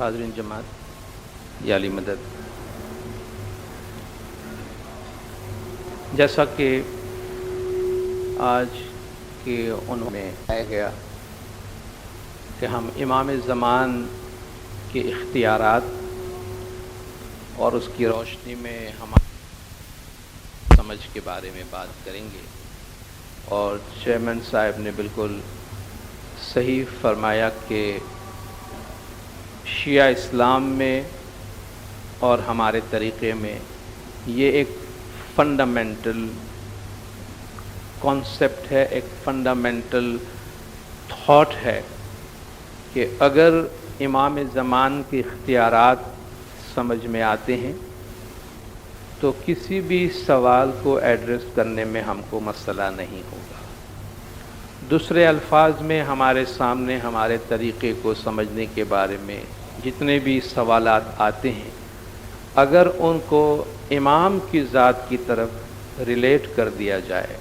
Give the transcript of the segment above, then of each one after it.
حاضرین جماعت یا علی مدد، جیسا کہ آج کے عنوان میں آیا گیا کہ ہم امام زمان کے اختیارات اور اس کی روشنی میں ہماری سمجھ کے بارے میں بات کریں گے، اور چیئرمین صاحب نے بالکل صحیح فرمایا کہ شیعہ اسلام میں اور ہمارے طریقے میں یہ ایک فنڈامنٹل کانسیپٹ ہے، ایک فنڈامنٹل تھاٹ ہے کہ اگر امام زمان کے اختیارات سمجھ میں آتے ہیں تو کسی بھی سوال کو ایڈریس کرنے میں ہم کو مسئلہ نہیں ہوگا۔ دوسرے الفاظ میں ہمارے سامنے ہمارے طریقے کو سمجھنے کے بارے میں جتنے بھی سوالات آتے ہیں، اگر ان کو امام کی ذات کی طرف ریلیٹ کر دیا جائے،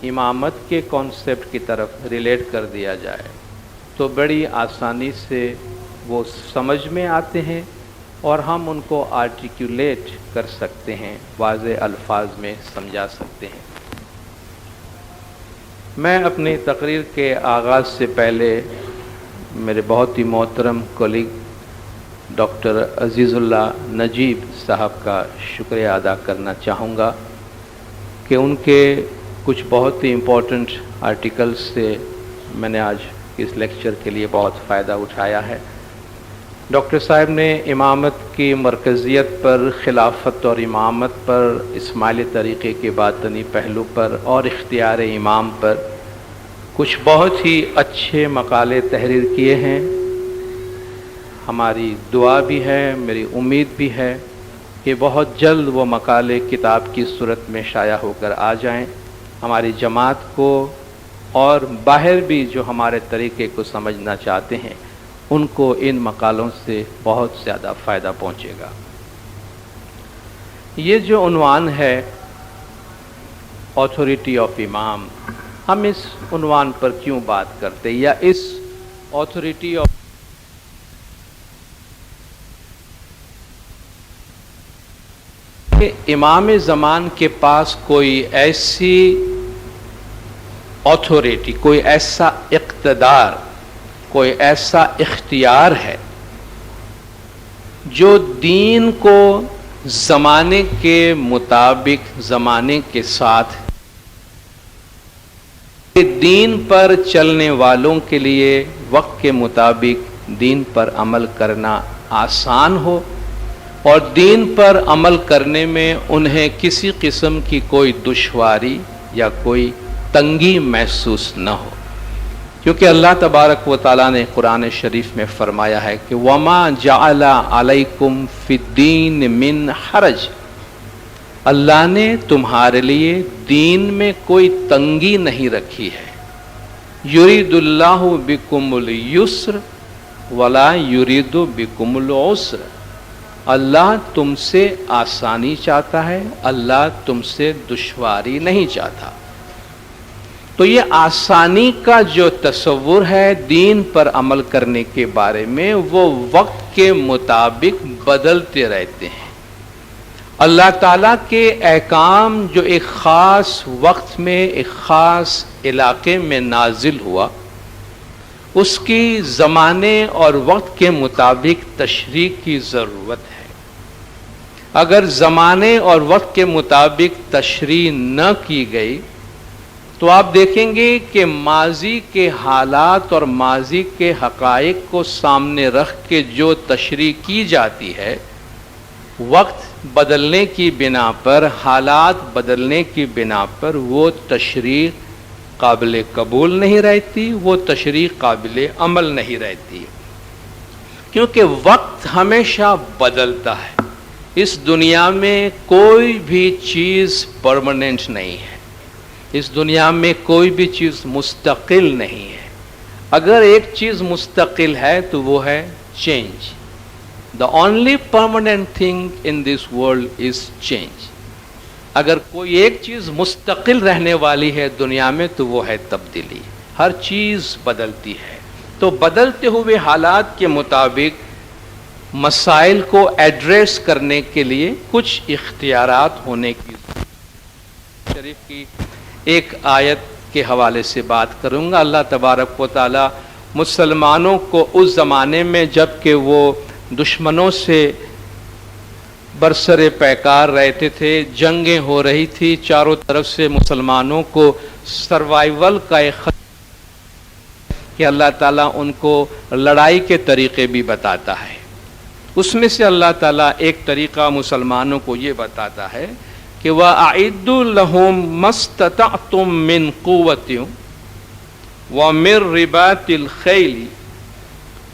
امامت کے کانسیپٹ کی طرف ریلیٹ کر دیا جائے تو بڑی آسانی سے وہ سمجھ میں آتے ہیں اور ہم ان کو آرٹیکولیٹ کر سکتے ہیں، واضح الفاظ میں سمجھا سکتے ہیں۔ میں اپنی تقریر کے آغاز سے پہلے میرے بہت ہی محترم کولیگ ڈاکٹر عزیز اللہ نجیب صاحب کا شکریہ ادا کرنا چاہوں گا کہ ان کے کچھ بہت ہی امپورٹنٹ آرٹیکلز سے میں نے آج اس لیکچر کے لیے بہت فائدہ اٹھایا ہے۔ ڈاکٹر صاحب نے امامت کی مرکزیت پر، خلافت اور امامت پر، اسماعیلی طریقے کے باطنی پہلو پر اور اختیار امام پر کچھ بہت ہی اچھے مقالے تحریر کیے ہیں۔ ہماری دعا بھی ہے، میری امید بھی ہے کہ بہت جلد وہ مقالے کتاب کی صورت میں شائع ہو کر آ جائیں، ہماری جماعت کو اور باہر بھی جو ہمارے طریقے کو سمجھنا چاہتے ہیں ان کو ان مقالوں سے بہت زیادہ فائدہ پہنچے گا۔ یہ جو عنوان ہے اتھارٹی آف امام، ہم اس عنوان پر کیوں بات کرتے یا اس اتھارٹی آف امام زمان کے پاس کوئی ایسی اتھارٹی، کوئی ایسا اقتدار، کوئی ایسا اختیار ہے جو دین کو زمانے کے مطابق، زمانے کے ساتھ دین پر چلنے والوں کے لیے وقت کے مطابق دین پر عمل کرنا آسان ہو اور دین پر عمل کرنے میں انہیں کسی قسم کی کوئی دشواری یا کوئی تنگی محسوس نہ ہو، کیونکہ اللہ تبارک و تعالیٰ نے قرآن شریف میں فرمایا ہے کہ وَمَا جَعَلَ عَلَيْكُمْ فِي الدِّينِ مِنْ حَرَجٍ، اللہ نے تمہارے لیے دین میں کوئی تنگی نہیں رکھی ہے۔ يُرِيدُ اللَّهُ بِكُمُ الْيُسْرَ وَلَا يُرِيدُ بِكُمُ الْعُسْرَ، اللہ تم سے آسانی چاہتا ہے، اللہ تم سے دشواری نہیں چاہتا۔ تو یہ آسانی کا جو تصور ہے دین پر عمل کرنے کے بارے میں، وہ وقت کے مطابق بدلتے رہتے ہیں۔ اللہ تعالیٰ کے احکام جو ایک خاص وقت میں، ایک خاص علاقے میں نازل ہوا، اس کی زمانے اور وقت کے مطابق تشریح کی ضرورت ہے۔ اگر زمانے اور وقت کے مطابق تشریح نہ کی گئی تو آپ دیکھیں گے کہ ماضی کے حالات اور ماضی کے حقائق کو سامنے رکھ کے جو تشریح کی جاتی ہے، وقت بدلنے کی بنا پر، حالات بدلنے کی بنا پر وہ تشریح قابل قبول نہیں رہتی، وہ تشریح قابل عمل نہیں رہتی، کیونکہ وقت ہمیشہ بدلتا ہے۔ اس دنیا میں کوئی بھی چیز پرماننٹ نہیں ہے، اس دنیا میں کوئی بھی چیز مستقل نہیں ہے۔ اگر ایک چیز مستقل ہے تو وہ ہے change. The only permanent thing in this world is change۔ اگر کوئی ایک چیز مستقل رہنے والی ہے دنیا میں تو وہ ہے تبدیلی۔ ہر چیز بدلتی ہے، تو بدلتے ہوئے حالات کے مطابق مسائل کو ایڈریس کرنے کے لیے کچھ اختیارات ہونے کی شریف کی ایک آیت کے حوالے سے بات کروں گا۔ اللہ تبارک و تعالی مسلمانوں کو اس زمانے میں جب کہ وہ دشمنوں سے برسر پیکار رہتے تھے، جنگیں ہو رہی تھی، چاروں طرف سے مسلمانوں کو سروائیول کا ایک خطرہ کہ اللہ تعالیٰ ان کو لڑائی کے طریقے بھی بتاتا ہے۔ اس میں سے اللہ تعالیٰ ایک طریقہ مسلمانوں کو یہ بتاتا ہے کہ وَأَعِدُّوا لَهُم مَّا اسْتَطَعْتُم مِّن قُوَّةٍ وَمِن رِّبَاطِ الْخَيْلِ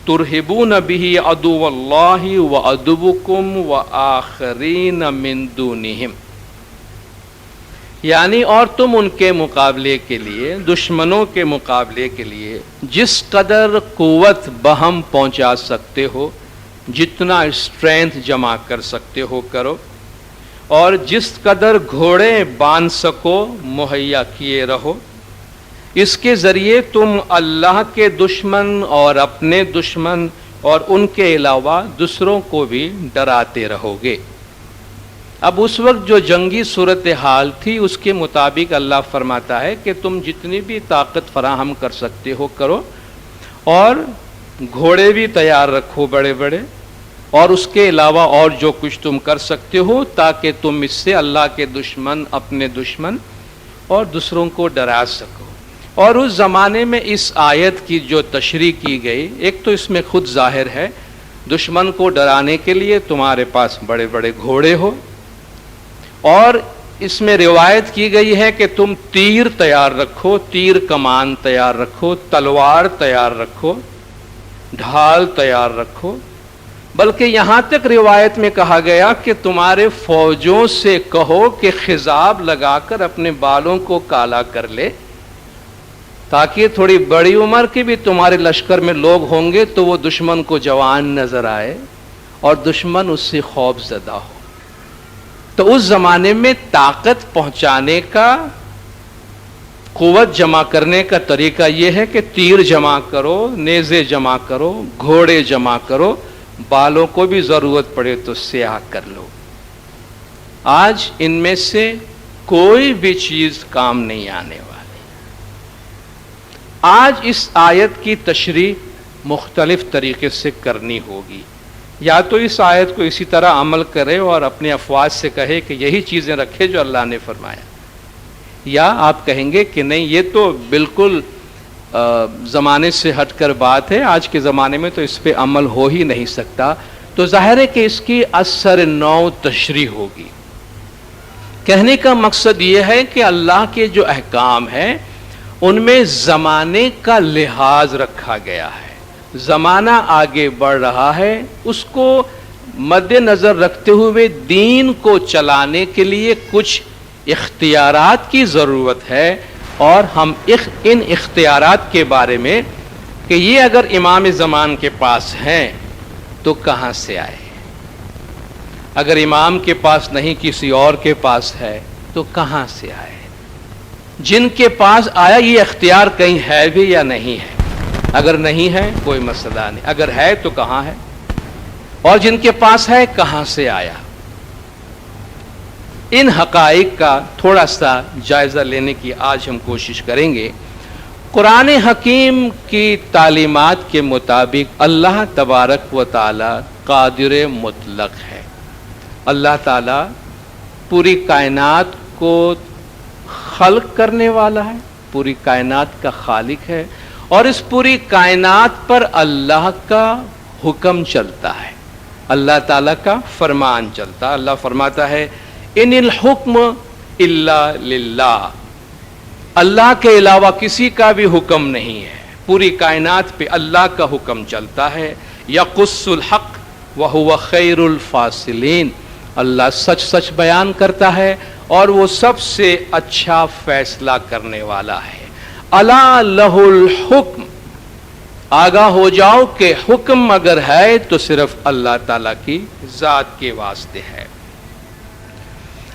تُرْهِبُونَ بِهِ عَدُوَّ اللَّهِ وَعَدُوَّكُمْ وَآخَرِينَ مِن دُونِهِمْ، یعنی اور تم ان کے مقابلے کے لیے، دشمنوں کے مقابلے کے لیے جس قدر قوت بہم پہنچا سکتے ہو، جتنا اسٹرینتھ جمع کر سکتے ہو کرو، اور جس قدر گھوڑے باندھ سکو مہیا کیے رہو۔ اس کے ذریعے تم اللہ کے دشمن اور اپنے دشمن اور ان کے علاوہ دوسروں کو بھی ڈراتے رہو گے۔ اب اس وقت جو جنگی صورتحال تھی اس کے مطابق اللہ فرماتا ہے کہ تم جتنی بھی طاقت فراہم کر سکتے ہو کرو، اور گھوڑے بھی تیار رکھو بڑے بڑے، اور اس کے علاوہ اور جو کچھ تم کر سکتے ہو تاکہ تم اس سے اللہ کے دشمن، اپنے دشمن اور دوسروں کو ڈرا سکو۔ اور اس زمانے میں اس آیت کی جو تشریح کی گئی، ایک تو اس میں خود ظاہر ہے دشمن کو ڈرانے کے لیے تمہارے پاس بڑے بڑے گھوڑے ہو، اور اس میں روایت کی گئی ہے کہ تم تیر تیار رکھو، تیر کمان تیار رکھو، تلوار تیار رکھو، ڈھال تیار رکھو۔ بلکہ یہاں تک روایت میں کہا گیا کہ تمہارے فوجوں سے کہو کہ خضاب لگا کر اپنے بالوں کو کالا کر لے، تاکہ تھوڑی بڑی عمر کے بھی تمہارے لشکر میں لوگ ہوں گے تو وہ دشمن کو جوان نظر آئے اور دشمن اس سے خوف زدہ ہو۔ تو اس زمانے میں طاقت پہنچانے کا، قوت جمع کرنے کا طریقہ یہ ہے کہ تیر جمع کرو، نیزے جمع کرو، گھوڑے جمع کرو، بالوں کو بھی ضرورت پڑے تو سیاہ کر لو۔ آج ان میں سے کوئی بھی چیز کام نہیں آنے والی۔ آج اس آیت کی تشریح مختلف طریقے سے کرنی ہوگی۔ یا تو اس آیت کو اسی طرح عمل کرے اور اپنے افواج سے کہے کہ یہی چیزیں رکھے جو اللہ نے فرمایا، یا آپ کہیں گے کہ نہیں یہ تو بالکل زمانے سے ہٹ کر بات ہے، آج کے زمانے میں تو اس پہ عمل ہو ہی نہیں سکتا۔ تو ظاہر ہے کہ اس کی اثر نو تشریح ہوگی۔ کہنے کا مقصد یہ ہے کہ اللہ کے جو احکام ہیں ان میں زمانے کا لحاظ رکھا گیا ہے۔ زمانہ آگے بڑھ رہا ہے، اس کو مد نظر رکھتے ہوئے دین کو چلانے کے لیے کچھ اختیارات کی ضرورت ہے، اور ہم ان اختیارات کے بارے میں کہ یہ اگر امام زمان کے پاس ہیں تو کہاں سے آئے، اگر امام کے پاس نہیں کسی اور کے پاس ہے تو کہاں سے آئے، جن کے پاس آیا یہ اختیار کہیں ہے بھی یا نہیں ہے، اگر نہیں ہے کوئی مسئلہ نہیں، اگر ہے تو کہاں ہے، اور جن کے پاس ہے کہاں سے آیا۔ ان حقائق کا تھوڑا سا جائزہ لینے کی آج ہم کوشش کریں گے۔ قرآن حکیم کی تعلیمات کے مطابق اللہ تبارک و تعالی قادر مطلق ہے۔ اللہ تعالی پوری کائنات کو خلق کرنے والا ہے، پوری کائنات کا خالق ہے، اور اس پوری کائنات پر اللہ کا حکم چلتا ہے، اللہ تعالیٰ کا فرمان چلتا ہے۔ اللہ فرماتا ہے ان الحکم الا للہ، اللہ کے علاوہ کسی کا بھی حکم نہیں ہے، پوری کائنات پہ اللہ کا حکم چلتا ہے۔ یقص الحق وہو خیر الفاصلین، اللہ سچ سچ بیان کرتا ہے اور وہ سب سے اچھا فیصلہ کرنے والا ہے۔ الا لہ الحکم، آگاہ ہو جاؤ کہ حکم اگر ہے تو صرف اللہ تعالیٰ کی ذات کے واسطے ہے۔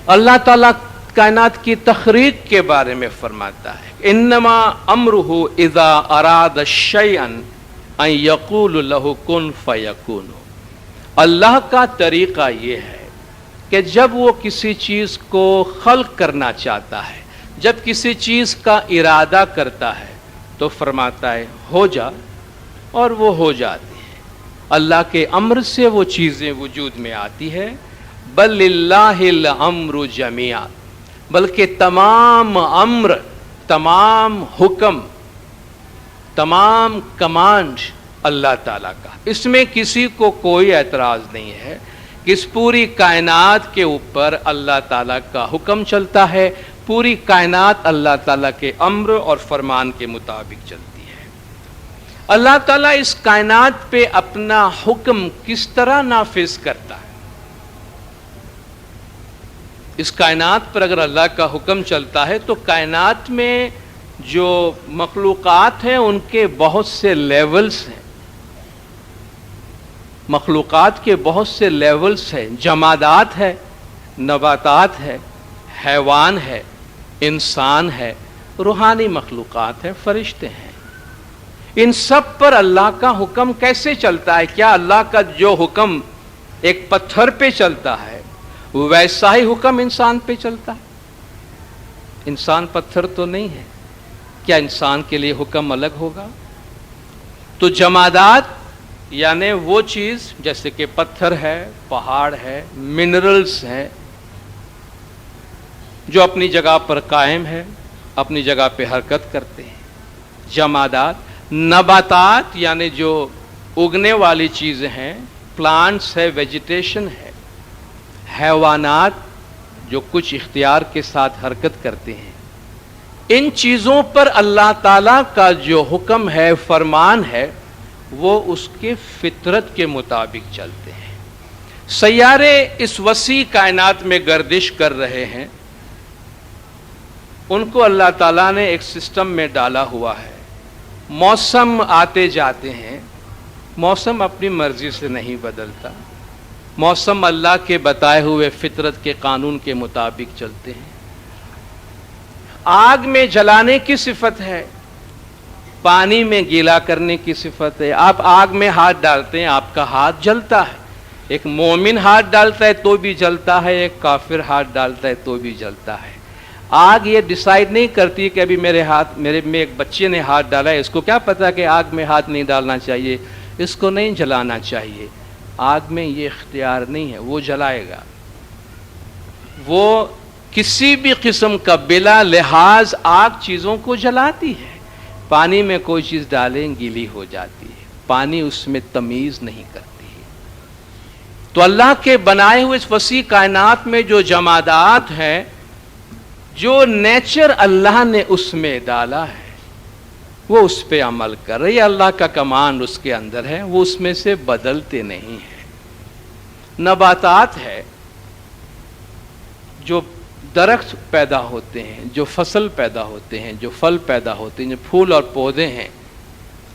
اللہ تعالیٰ کائنات کی تخلیق کے بارے میں فرماتا ہے انما امرہ اذا اراد شیئا ان یقول لہ کن فیکون، اللہ کا طریقہ یہ ہے کہ جب وہ کسی چیز کو خلق کرنا چاہتا ہے، جب کسی چیز کا ارادہ کرتا ہے تو فرماتا ہے ہو جا، اور وہ ہو جاتی ہے۔ اللہ کے امر سے وہ چیزیں وجود میں آتی ہے۔ بل للہ الامر جمیعا، بلکہ تمام امر، تمام حکم، تمام کمانڈ اللہ تعالیٰ کا، اس میں کسی کو کوئی اعتراض نہیں ہے کہ اس پوری کائنات کے اوپر اللہ تعالیٰ کا حکم چلتا ہے، پوری کائنات اللہ تعالیٰ کے امر اور فرمان کے مطابق چلتی ہے۔ اللہ تعالیٰ اس کائنات پہ اپنا حکم کس طرح نافذ کرتا ہے؟ اس کائنات پر اگر اللہ کا حکم چلتا ہے تو کائنات میں جو مخلوقات ہیں ان کے بہت سے لیولز ہیں، مخلوقات کے بہت سے لیولز ہیں، جمادات ہے، نباتات ہے، حیوان ہے، انسان ہے، روحانی مخلوقات ہیں، فرشتے ہیں۔ ان سب پر اللہ کا حکم کیسے چلتا ہے؟ کیا اللہ کا جو حکم ایک پتھر پہ چلتا ہے ویسا ہی حکم انسان پہ چلتا ہے؟ انسان پتھر تو نہیں ہے، کیا انسان کے لیے حکم الگ ہوگا؟ تو جمادات یعنی وہ چیز جیسے کہ پتھر ہے، پہاڑ ہے، منرلز ہیں، جو اپنی جگہ پر قائم ہے، اپنی جگہ پہ حرکت کرتے ہیں، جمادات۔ نباتات یعنی جو اگنے والی چیزیں ہیں، پلانٹس ہے، ویجیٹیشن ہے۔ حیوانات جو کچھ اختیار کے ساتھ حرکت کرتے ہیں۔ ان چیزوں پر اللہ تعالیٰ کا جو حکم ہے، فرمان ہے، وہ اس کے فطرت کے مطابق چلتے ہیں۔ سیارے اس وسیع کائنات میں گردش کر رہے ہیں، ان کو اللہ تعالیٰ نے ایک سسٹم میں ڈالا ہوا ہے۔ موسم آتے جاتے ہیں، موسم اپنی مرضی سے نہیں بدلتا، موسم اللہ کے بتائے ہوئے فطرت کے قانون کے مطابق چلتے ہیں۔ آگ میں جلانے کی صفت ہے، پانی میں گیلا کرنے کی صفت ہے۔ آپ آگ میں ہاتھ ڈالتے ہیں، آپ کا ہاتھ جلتا ہے۔ ایک مومن ہاتھ ڈالتا ہے تو بھی جلتا ہے، ایک کافر ہاتھ ڈالتا ہے تو بھی جلتا ہے۔ آگ یہ ڈیسائیڈ نہیں کرتی کہ ابھی میرے میں ایک بچے نے ہاتھ ڈالا ہے، اس کو کیا پتا کہ آگ میں ہاتھ نہیں ڈالنا چاہیے، اس کو نہیں جلانا چاہیے۔ آگ میں یہ اختیار نہیں ہے، وہ جلائے گا۔ وہ کسی بھی قسم کا بلا لحاظ آگ چیزوں کو جلاتی ہے۔ پانی میں کوئی چیز ڈالیں گیلی ہو جاتی ہے، پانی اس میں تمیز نہیں کرتی ہے۔ تو اللہ کے بنائے ہوئے اس وسیع کائنات میں جو جمادات ہیں، جو نیچر اللہ نے اس میں ڈالا ہے، وہ اس پہ عمل کر رہے ہیں۔ اللہ کا کمانڈ اس کے اندر ہے، وہ اس میں سے بدلتے نہیں ہیں۔ نباتات ہے، جو درخت پیدا ہوتے ہیں، جو فصل پیدا ہوتے ہیں، جو پھل پیدا ہوتے ہیں، جو پھول اور پودے ہیں،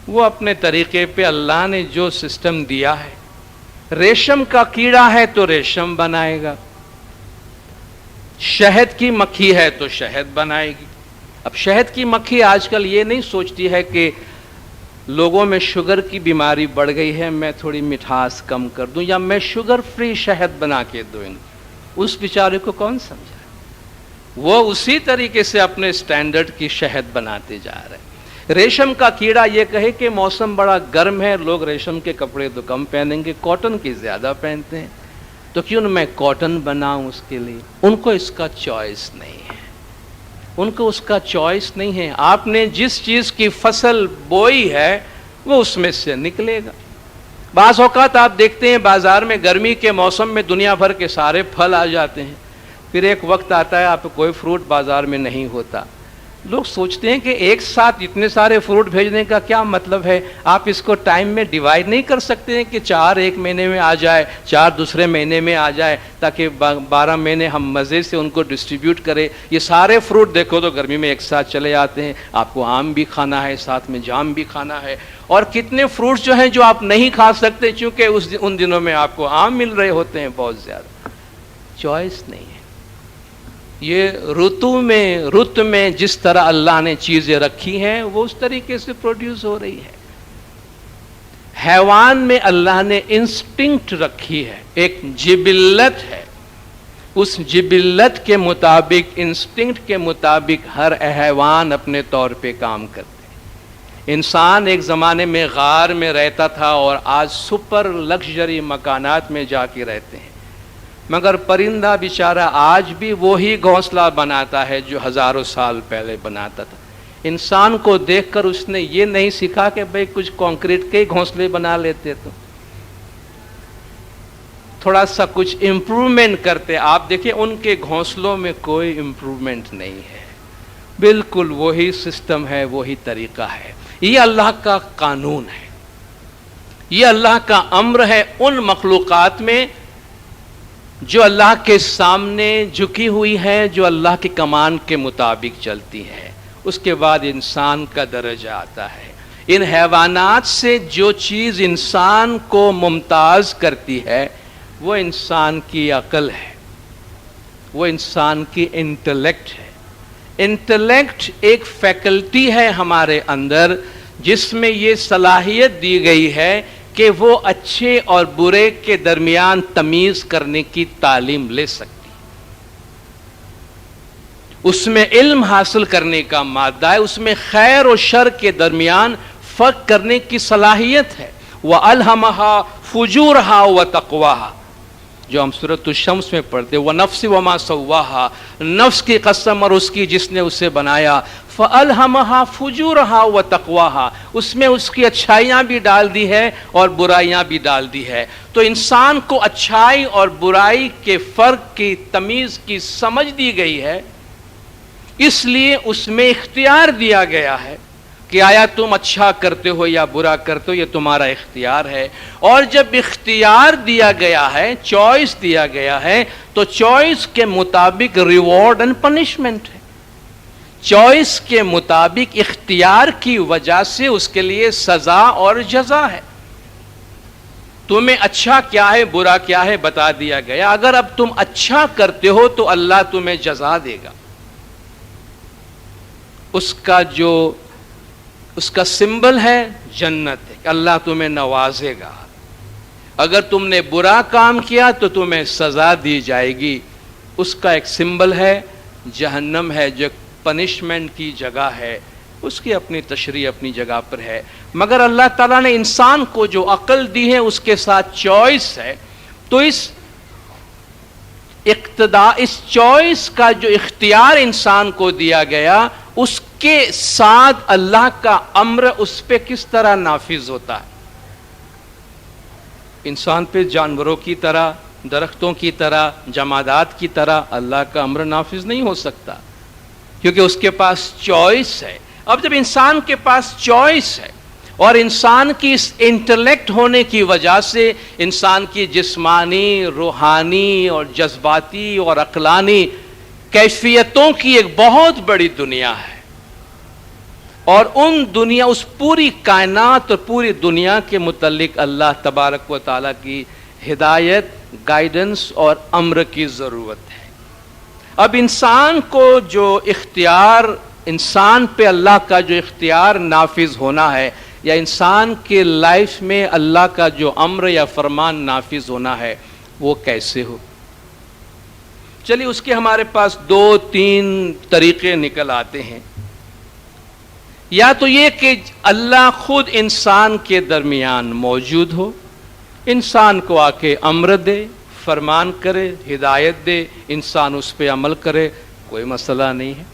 وہ اپنے طریقے پہ اللہ نے جو سسٹم دیا ہے۔ ریشم کا کیڑا ہے تو ریشم بنائے گا، شہد کی مکھی ہے تو شہد بنائے گی۔ اب شہد کی مکھی آج کل یہ نہیں سوچتی ہے کہ لوگوں میں شوگر کی بیماری بڑھ گئی ہے، میں تھوڑی مٹھاس کم کر دوں یا میں شوگر فری شہد بنا کے دوں۔ اس بیچارے کو کون سمجھا؟ وہ اسی طریقے سے اپنے سٹینڈرڈ کی شہد بناتے جا رہے ہیں۔ ریشم کا کیڑا یہ کہے کہ موسم بڑا گرم ہے، لوگ ریشم کے کپڑے تو کم پہنیں گے، کاٹن کے زیادہ پہنتے ہیں، تو کیوں نہ میں کاٹن بناؤں اس کے لیے۔ ان کو اس کا چوائس نہیں ہے، ان کو اس کا چوائس نہیں ہے۔ آپ نے جس چیز کی فصل بوئی ہے وہ اس میں سے نکلے گا۔ بعض اوقات آپ دیکھتے ہیں بازار میں گرمی کے موسم میں دنیا بھر کے سارے پھل آ جاتے ہیں، پھر ایک وقت آتا ہے آپ کو کوئی فروٹ بازار میں نہیں ہوتا۔ لوگ سوچتے ہیں کہ ایک ساتھ اتنے سارے فروٹ بھیجنے کا کیا مطلب ہے؟ آپ اس کو ٹائم میں ڈیوائیڈ نہیں کر سکتے ہیں کہ 4 ایک مہینے میں آ جائے، 4 دوسرے مہینے میں آ جائے، تاکہ 12 مہینے ہم مزے سے ان کو ڈسٹریبیوٹ کریں۔ یہ سارے فروٹ دیکھو تو گرمی میں ایک ساتھ چلے آتے ہیں، آپ کو آم بھی کھانا ہے، ساتھ میں جام بھی کھانا ہے، اور کتنے فروٹس جو ہیں جو آپ نہیں کھا سکتے چونکہ ان دنوں میں آپ کو آم مل رہے ہوتے ہیں بہت زیادہ۔ چوائس نہیں ہے۔ یہ رت میں جس طرح اللہ نے چیزیں رکھی ہیں وہ اس طریقے سے پروڈیوس ہو رہی ہے۔ حیوان میں اللہ نے انسٹنکٹ رکھی ہے، ایک جبلت ہے، اس جبلت کے مطابق، انسٹنکٹ کے مطابق ہر حیوان اپنے طور پہ کام کرتے ہیں۔ انسان ایک زمانے میں غار میں رہتا تھا اور آج سپر لگژری مکانات میں جا کے رہتے ہیں، مگر پرندہ بیچارہ آج بھی وہی گھونسلہ بناتا ہے جو ہزاروں سال پہلے بناتا تھا۔ انسان کو دیکھ کر اس نے یہ نہیں سیکھا کہ بھئی کچھ کنکریٹ کے ہی گھونسلے بنا لیتے تو تھوڑا سا کچھ امپروومنٹ کرتے۔ آپ دیکھیں ان کے گھونسلوں میں کوئی امپروومنٹ نہیں ہے، بالکل وہی سسٹم ہے، وہی طریقہ ہے۔ یہ اللہ کا قانون ہے، یہ اللہ کا امر ہے ان مخلوقات میں جو اللہ کے سامنے جھکی ہوئی ہے، جو اللہ کی کمان کے مطابق چلتی ہے۔ اس کے بعد انسان کا درجہ آتا ہے۔ ان حیوانات سے جو چیز انسان کو ممتاز کرتی ہے وہ انسان کی عقل ہے، وہ انسان کی انٹلیکٹ ہے۔ انٹلیکٹ ایک فیکلٹی ہے ہمارے اندر جس میں یہ صلاحیت دی گئی ہے کہ وہ اچھے اور برے کے درمیان تمیز کرنے کی تعلیم لے سکتی، اس میں علم حاصل کرنے کا مادہ ہے، اس میں خیر و شر کے درمیان فرق کرنے کی صلاحیت ہے۔ وَأَلْهَمَهَا فُجُورَهَا وَتَقْوَاهَا جو ہم سورۃ الشمس میں پڑھتے، وَنَفْسِ وَمَا سَوَّاهَا، نفس کی قسم اور اس کی جس نے اسے بنایا، فَأَلْهَمَهَا فُجُورَهَا وَتَقْوَاهَا، اس میں اس کی اچھائیاں بھی ڈال دی ہے اور برائیاں بھی ڈال دی ہے۔ تو انسان کو اچھائی اور برائی کے فرق کی تمیز کی سمجھ دی گئی ہے، اس لیے اس میں اختیار دیا گیا ہے کہ آیا تم اچھا کرتے ہو یا برا کرتے ہو، یہ تمہارا اختیار ہے۔ اور جب اختیار دیا گیا ہے، چوائس دیا گیا ہے، تو چوائس کے مطابق ریوارڈ اینڈ پنشمنٹ ہے۔ چوائس کے مطابق اختیار کی وجہ سے اس کے لیے سزا اور جزا ہے۔ تمہیں اچھا کیا ہے برا کیا ہے بتا دیا گیا۔ اگر اب تم اچھا کرتے ہو تو اللہ تمہیں جزا دے گا، اس کا سمبل ہے جنت ہے، اللہ تمہیں نوازے گا۔ اگر تم نے برا کام کیا تو تمہیں سزا دی جائے گی، اس کا ایک سمبل ہے جہنم ہے، جو پنشمنٹ کی جگہ ہے، اس کی اپنی تشریح اپنی جگہ پر ہے۔ مگر اللہ تعالیٰ نے انسان کو جو عقل دی ہے اس کے ساتھ چوائس ہے، تو اس چوائس کا جو اختیار انسان کو دیا گیا، اس کے ساتھ اللہ کا امر اس پہ کس طرح نافذ ہوتا ہے۔ انسان پہ جانوروں کی طرح، درختوں کی طرح، جمادات کی طرح اللہ کا امر نافذ نہیں ہو سکتا، کیونکہ اس کے پاس چوائس ہے۔ اب جب انسان کے پاس چوائس ہے اور انسان کی اس انٹلیکٹ ہونے کی وجہ سے انسان کی جسمانی، روحانی اور جذباتی اور عقلانی کیفیتوں کی ایک بہت بڑی دنیا ہے، اور اس پوری کائنات اور پوری دنیا کے متعلق اللہ تبارک و تعالیٰ کی ہدایت، گائیڈنس اور امر کی ضرورت ہے۔ اب انسان کو جو اختیار، انسان پہ اللہ کا جو اختیار نافذ ہونا ہے، یا انسان کے لائف میں اللہ کا جو امر یا فرمان نافذ ہونا ہے، وہ کیسے ہو؟ چلیے اس کے ہمارے پاس 2-3 طریقے نکل آتے ہیں۔ یا تو یہ کہ اللہ خود انسان کے درمیان موجود ہو، انسان کو آ کے امر دے، فرمان کرے، ہدایت دے، انسان اس پہ عمل کرے، کوئی مسئلہ نہیں ہے۔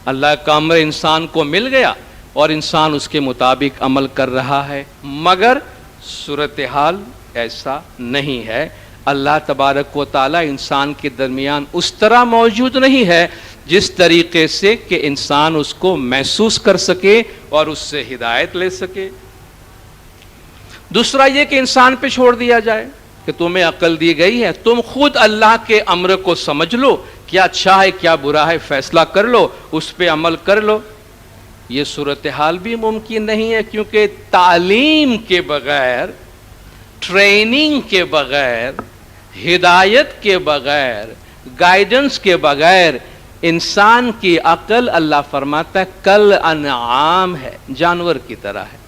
اللہ کا امر انسان کو مل گیا اور انسان اس کے مطابق عمل کر رہا ہے، مگر صورتحال ایسا نہیں ہے۔ اللہ تبارک و تعالیٰ انسان کے درمیان اس طرح موجود نہیں ہے جس طریقے سے کہ انسان اس کو محسوس کر سکے اور اس سے ہدایت لے سکے۔ دوسرا یہ کہ انسان پہ چھوڑ دیا جائے کہ تمہیں عقل دی گئی ہے، تم خود اللہ کے امر کو سمجھ لو، کیا اچھا ہے کیا برا ہے فیصلہ کر لو، اس پہ عمل کر لو۔ یہ صورتحال بھی ممکن نہیں ہے، کیونکہ تعلیم کے بغیر، ٹریننگ کے بغیر، ہدایت کے بغیر، گائیڈنس کے بغیر انسان کی عقل، اللہ فرماتا ہے کل انعام ہے، جانور کی طرح ہے۔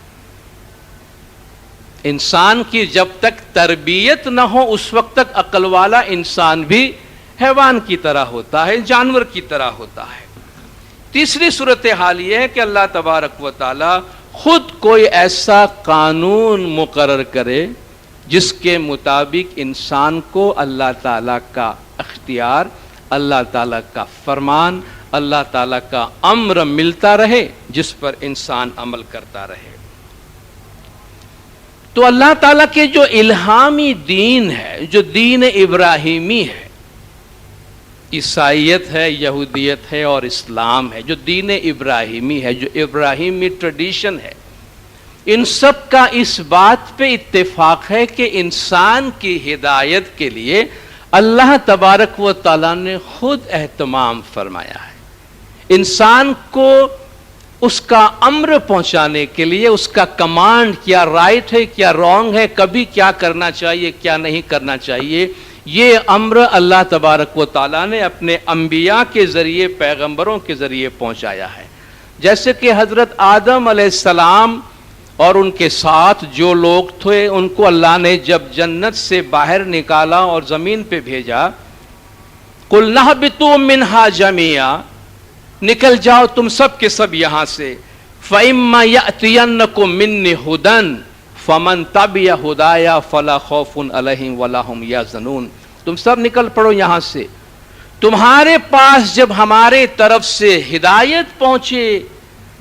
انسان کی جب تک تربیت نہ ہو اس وقت تک عقل والا انسان بھی حیوان کی طرح ہوتا ہے، جانور کی طرح ہوتا ہے۔ تیسری صورتحال یہ ہے کہ اللہ تبارک و تعالی خود کوئی ایسا قانون مقرر کرے جس کے مطابق انسان کو اللہ تعالیٰ کا اختیار، اللہ تعالیٰ کا فرمان، اللہ تعالیٰ کا امر ملتا رہے جس پر انسان عمل کرتا رہے۔ تو اللہ تعالیٰ کے جو الہامی دین ہے، جو دین ابراہیمی ہے، عیسائیت ہے، یہودیت ہے اور اسلام ہے، جو دین ابراہیمی ہے، جو ابراہیمی ٹریڈیشن ہے، ان سب کا اس بات پہ اتفاق ہے کہ انسان کی ہدایت کے لیے اللہ تبارک و تعالیٰ نے خود اہتمام فرمایا ہے۔ انسان کو اس کا امر پہنچانے کے لیے، اس کا کمانڈ، کیا رائٹ ہے کیا رانگ ہے، کبھی کیا کرنا چاہیے کیا نہیں کرنا چاہیے، یہ امر اللہ تبارک و تعالیٰ نے اپنے انبیاء کے ذریعے، پیغمبروں کے ذریعے پہنچایا ہے۔ جیسے کہ حضرت آدم علیہ السلام اور ان کے ساتھ جو لوگ تھے، ان کو اللہ نے جب جنت سے باہر نکالا اور زمین پہ بھیجا، قُلْنَا اهْبِطُوا مِنْهَا جَمِيعًا، نکل جاؤ تم سب کے سب یہاں سے، فَإِمَّا يَأْتِيَنَّكُم مِّنِّي هُدًى فَمَن تَبِعَ هُدَايَ فَلَا خَوْفٌ عَلَيْهِمْ وَلَا هُمْ يَحْزَنُونَ۔ تم سب نکل پڑو یہاں سے، تمہارے پاس جب ہمارے طرف سے ہدایت پہنچے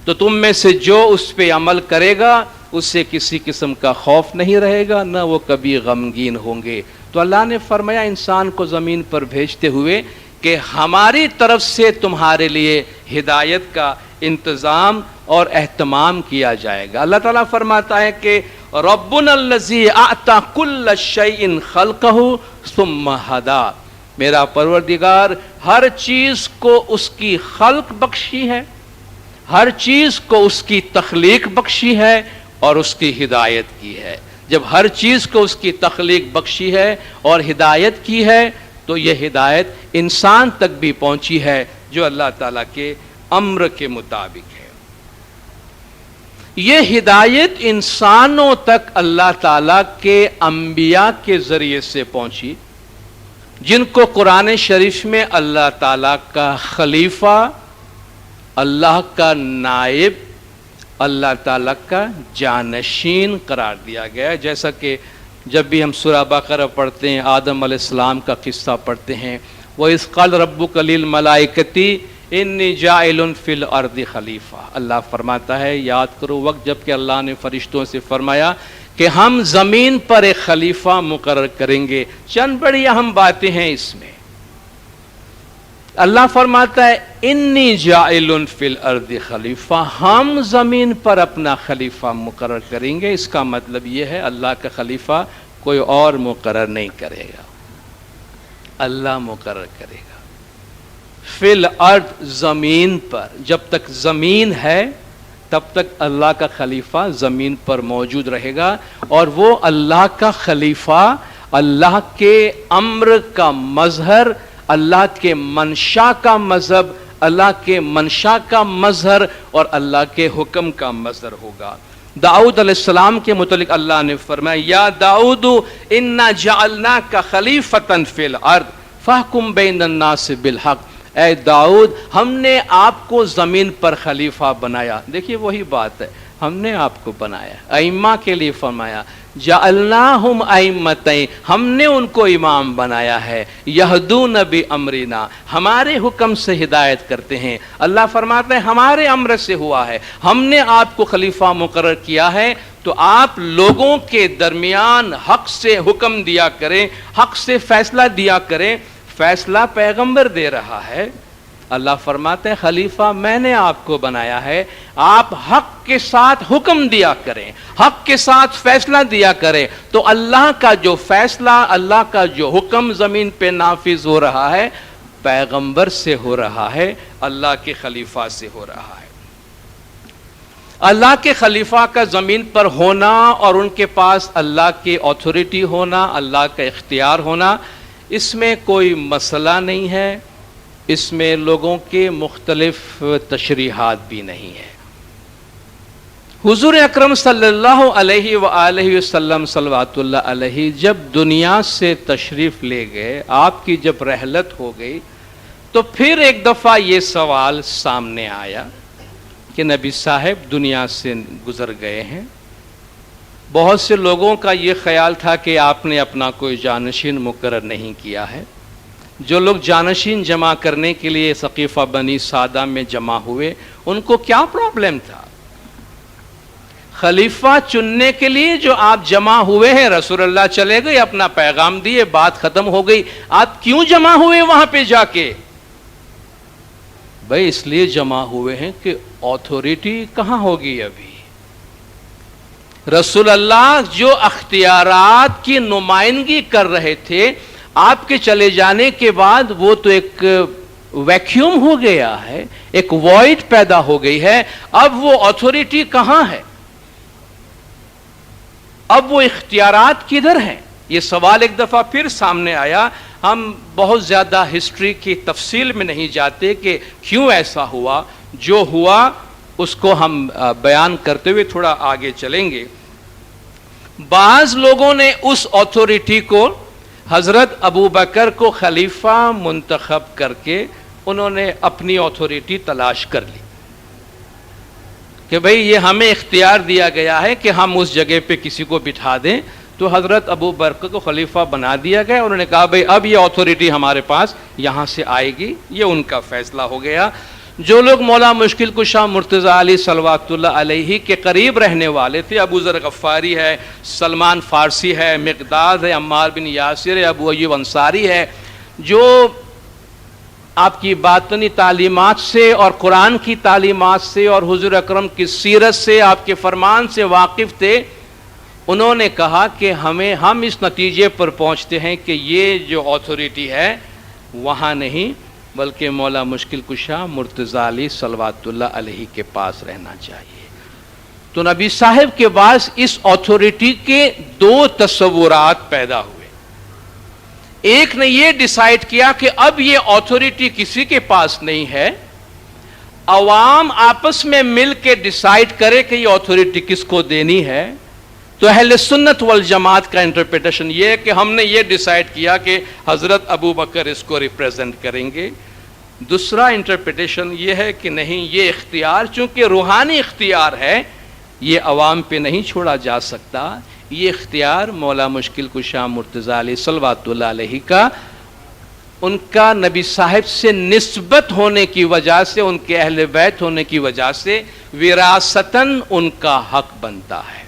تو تم میں سے جو اس پہ عمل کرے گا اس سے کسی قسم کا خوف نہیں رہے گا، نہ وہ کبھی غمگین ہوں گے۔ تو اللہ نے فرمایا انسان کو زمین پر بھیجتے ہوئے کہ ہماری طرف سے تمہارے لیے ہدایت کا انتظام اور اہتمام کیا جائے گا۔ اللہ تعالیٰ فرماتا ہے کہ ربنا الذی اعطى کل شیء خلقہ ثم ہدی، میرا پروردگار ہر چیز کو اس کی خلق بخشی ہے، ہر چیز کو اس کی تخلیق بخشی ہے اور اس کی ہدایت کی ہے۔ جب ہر چیز کو اس کی تخلیق بخشی ہے اور ہدایت کی ہے تو یہ ہدایت انسان تک بھی پہنچی ہے جو اللہ تعالیٰ کے امر کے مطابق ہے۔ یہ ہدایت انسانوں تک اللہ تعالیٰ کے انبیاء کے ذریعے سے پہنچی، جن کو قرآن شریف میں اللہ تعالیٰ کا خلیفہ، اللہ کا نائب، اللہ تعالیٰ کا جانشین قرار دیا گیا ہے۔ جیسا کہ جب بھی ہم سورہ بقرہ پڑھتے ہیں، آدم علیہ السلام کا قصہ پڑھتے ہیں، وَإِذْ قَالَ رَبُّكَ لِلْمَلَائِكَةِ إِنِّي جَاعِلٌ فِي الْأَرْضِ خلیفہ، اللہ فرماتا ہے یاد کرو وقت جب کہ اللہ نے فرشتوں سے فرمایا کہ ہم زمین پر ایک خلیفہ مقرر کریں گے۔ چند بڑی اہم باتیں ہیں اس میں۔ اللہ فرماتا ہے انی جاعل فی الارض خلیفہ، ہم زمین پر اپنا خلیفہ مقرر کریں گے۔ اس کا مطلب یہ ہے اللہ کا خلیفہ کوئی اور مقرر نہیں کرے گا، اللہ مقرر کرے گا۔ فی الارض، زمین پر، جب تک زمین ہے تب تک اللہ کا خلیفہ زمین پر موجود رہے گا، اور وہ اللہ کا خلیفہ اللہ کے امر کا مظہر، اللہ کے منشا کا مذہب، اللہ کے منشا کا مظہر اور اللہ کے حکم کا مظہر ہوگا۔ داؤد علیہ السلام کے متعلق اللہ نے فرمایا یا داؤد انا جعلناک خلیفۃ فی الارض فاحکم بین الناس بالحق، اے داؤد ہم نے آپ کو زمین پر خلیفہ بنایا۔ دیکھیے وہی بات ہے، ہم نے آپ کو بنایا، ائمہ کے لیے فرمایا جعلناہم ائمتین، ہم نے ان کو امام بنایا ہے، یہدون بامرنا، ہمارے حکم سے ہدایت کرتے ہیں۔ اللہ فرماتا ہے ہمارے امر سے ہوا ہے، ہم نے آپ کو خلیفہ مقرر کیا ہے، تو آپ لوگوں کے درمیان حق سے حکم دیا کریں، حق سے فیصلہ دیا کریں۔ فیصلہ پیغمبر دے رہا ہے، اللہ فرماتے ہیں خلیفہ میں نے آپ کو بنایا ہے، آپ حق کے ساتھ حکم دیا کریں، حق کے ساتھ فیصلہ دیا کریں، تو اللہ کا جو فیصلہ، اللہ کا جو حکم زمین پہ نافذ ہو رہا ہے پیغمبر سے ہو رہا ہے، اللہ کے خلیفہ سے ہو رہا ہے۔ اللہ کے خلیفہ کا زمین پر ہونا اور ان کے پاس اللہ کی اتھارٹی ہونا، اللہ کا اختیار ہونا، اس میں کوئی مسئلہ نہیں ہے، اس میں لوگوں کے مختلف تشریحات بھی نہیں ہیں۔ حضور اکرم صلی اللہ علیہ وآلہ وسلم صلوات اللہ علیہ جب دنیا سے تشریف لے گئے، آپ کی جب رحلت ہو گئی، تو پھر ایک دفعہ یہ سوال سامنے آیا کہ نبی صاحب دنیا سے گزر گئے ہیں۔ بہت سے لوگوں کا یہ خیال تھا کہ آپ نے اپنا کوئی جانشین مقرر نہیں کیا ہے۔ جو لوگ جانشین جمع کرنے کے لیے سقیفہ بنی سعدہ میں جمع ہوئے، ان کو کیا پرابلم تھا؟ خلیفہ چننے کے لیے جو آپ جمع ہوئے ہیں، رسول اللہ چلے گئے، اپنا پیغام دیے، بات ختم ہو گئی، آپ کیوں جمع ہوئے وہاں پہ جا کے؟ بھائی اس لیے جمع ہوئے ہیں کہ اتھارٹی کہاں ہوگی ابھی؟ رسول اللہ جو اختیارات کی نمائندگی کر رہے تھے، آپ کے چلے جانے کے بعد وہ تو ایک ویکیوم ہو گیا ہے، ایک وائڈ پیدا ہو گئی ہے۔ اب وہ اتھارٹی کہاں ہے؟ اب وہ اختیارات کدھر ہیں؟ یہ سوال ایک دفعہ پھر سامنے آیا۔ ہم بہت زیادہ ہسٹری کی تفصیل میں نہیں جاتے کہ کیوں ایسا ہوا، جو ہوا اس کو ہم بیان کرتے ہوئے تھوڑا آگے چلیں گے۔ بعض لوگوں نے اس اتھارٹی کو، حضرت ابو بکر کو خلیفہ منتخب کر کے انہوں نے اپنی اتھارٹی تلاش کر لی کہ بھئی یہ ہمیں اختیار دیا گیا ہے کہ ہم اس جگہ پہ کسی کو بٹھا دیں، تو حضرت ابو بکر کو خلیفہ بنا دیا گیا۔ انہوں نے کہا بھئی اب یہ اتھارٹی ہمارے پاس یہاں سے آئے گی، یہ ان کا فیصلہ ہو گیا۔ جو لوگ مولا مشکل کشا مرتضی علی صلوات اللہ علیہ کے قریب رہنے والے تھے، ابو ذر غفاری ہے، سلمان فارسی ہے، مقداد ہے، عمار بن یاسر ہے، ابو ایوب انصاری ہے، جو آپ کی باطنی تعلیمات سے اور قرآن کی تعلیمات سے اور حضور اکرم کی سیرت سے، آپ کے فرمان سے واقف تھے، انہوں نے کہا کہ ہم اس نتیجے پر پہنچتے ہیں کہ یہ جو اتھارٹی ہے وہاں نہیں بلکہ مولا مشکل کشا مرتضی علی صلوات اللہ علیہ کے پاس رہنا چاہیے۔ تو نبی صاحب کے بعد اس اتھارٹی کے دو تصورات پیدا ہوئے۔ ایک نے یہ ڈیسائیڈ کیا کہ اب یہ اتھارٹی کسی کے پاس نہیں ہے، عوام آپس میں مل کے ڈیسائیڈ کرے کہ یہ اتھارٹی کس کو دینی ہے۔ تو اہل سنت والجماعت کا انٹرپریٹیشن یہ ہے کہ ہم نے یہ ڈیسائیڈ کیا کہ حضرت ابو بکر اس کو ریپریزنٹ کریں گے۔ دوسرا انٹرپریٹیشن یہ ہے کہ نہیں، یہ اختیار چونکہ روحانی اختیار ہے، یہ عوام پہ نہیں چھوڑا جا سکتا، یہ اختیار مولا مشکل کشا مرتضی علی صلوات اللہ علیہ کا، ان کا نبی صاحب سے نسبت ہونے کی وجہ سے، ان کے اہل بیت ہونے کی وجہ سے وراثتاً ان کا حق بنتا ہے۔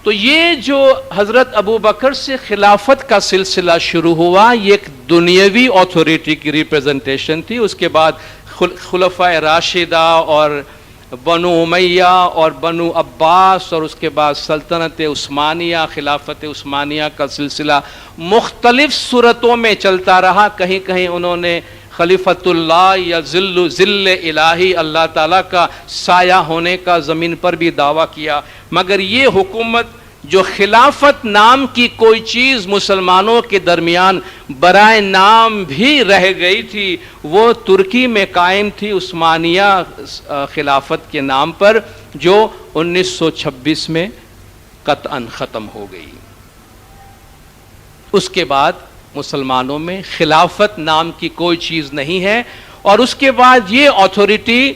تو یہ جو حضرت ابو بکر سے خلافت کا سلسلہ شروع ہوا، یہ ایک دنیاوی اتھارٹی کی ریپریزنٹیشن تھی۔ اس کے بعد خلفائے راشدہ اور بنو امیہ اور بنو عباس، اور اس کے بعد سلطنت عثمانیہ، خلافت عثمانیہ کا سلسلہ مختلف صورتوں میں چلتا رہا۔ کہیں کہیں انہوں نے خلیفۃ اللہ یا ذل الہی، اللہ تعالیٰ کا سایہ ہونے کا زمین پر بھی دعویٰ کیا، مگر یہ حکومت جو خلافت نام کی کوئی چیز مسلمانوں کے درمیان برائے نام بھی رہ گئی تھی، وہ ترکی میں قائم تھی عثمانیہ خلافت کے نام پر، جو 1926 میں قطعاً ختم ہو گئی۔ اس کے بعد مسلمانوں میں خلافت نام کی کوئی چیز نہیں ہے، اور اس کے بعد یہ اتھارٹی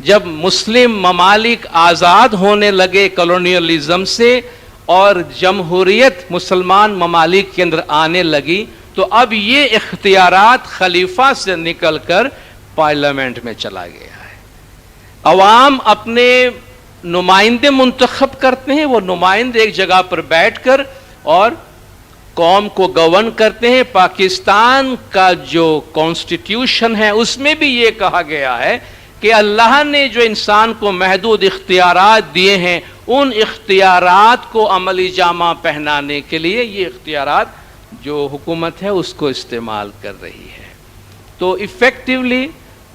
جب مسلم ممالک آزاد ہونے لگے کالونیلزم سے اور جمہوریت مسلمان ممالک کے اندر آنے لگی، تو اب یہ اختیارات خلیفہ سے نکل کر پارلیمنٹ میں چلا گیا ہے۔ عوام اپنے نمائندے منتخب کرتے ہیں، وہ نمائندے ایک جگہ پر بیٹھ کر اور قوم کو گورن کرتے ہیں۔ پاکستان کا جو کانسٹیٹیوشن ہے اس میں بھی یہ کہا گیا ہے کہ اللہ نے جو انسان کو محدود اختیارات دیے ہیں، ان اختیارات کو عملی جامہ پہنانے کے لیے یہ اختیارات جو حکومت ہے اس کو استعمال کر رہی ہے۔ تو ایفیکٹولی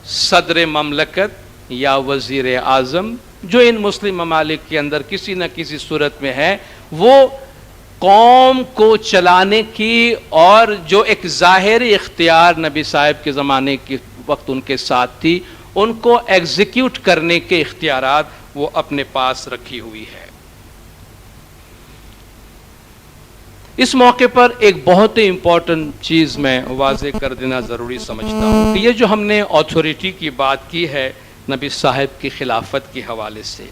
صدر مملکت یا وزیر اعظم جو ان مسلم ممالک کے اندر کسی نہ کسی صورت میں ہے، وہ قوم کو چلانے کی اور جو ایک ظاہری اختیار نبی صاحب کے زمانے کے وقت ان کے ساتھ تھی، ان کو ایگزیکیوٹ کرنے کے اختیارات وہ اپنے پاس رکھی ہوئی ہے۔ اس موقع پر ایک بہت ہی امپورٹنٹ چیز میں واضح کر دینا ضروری سمجھتا ہوں کہ یہ جو ہم نے آتھورٹی کی بات کی ہے نبی صاحب کی خلافت کے حوالے سے،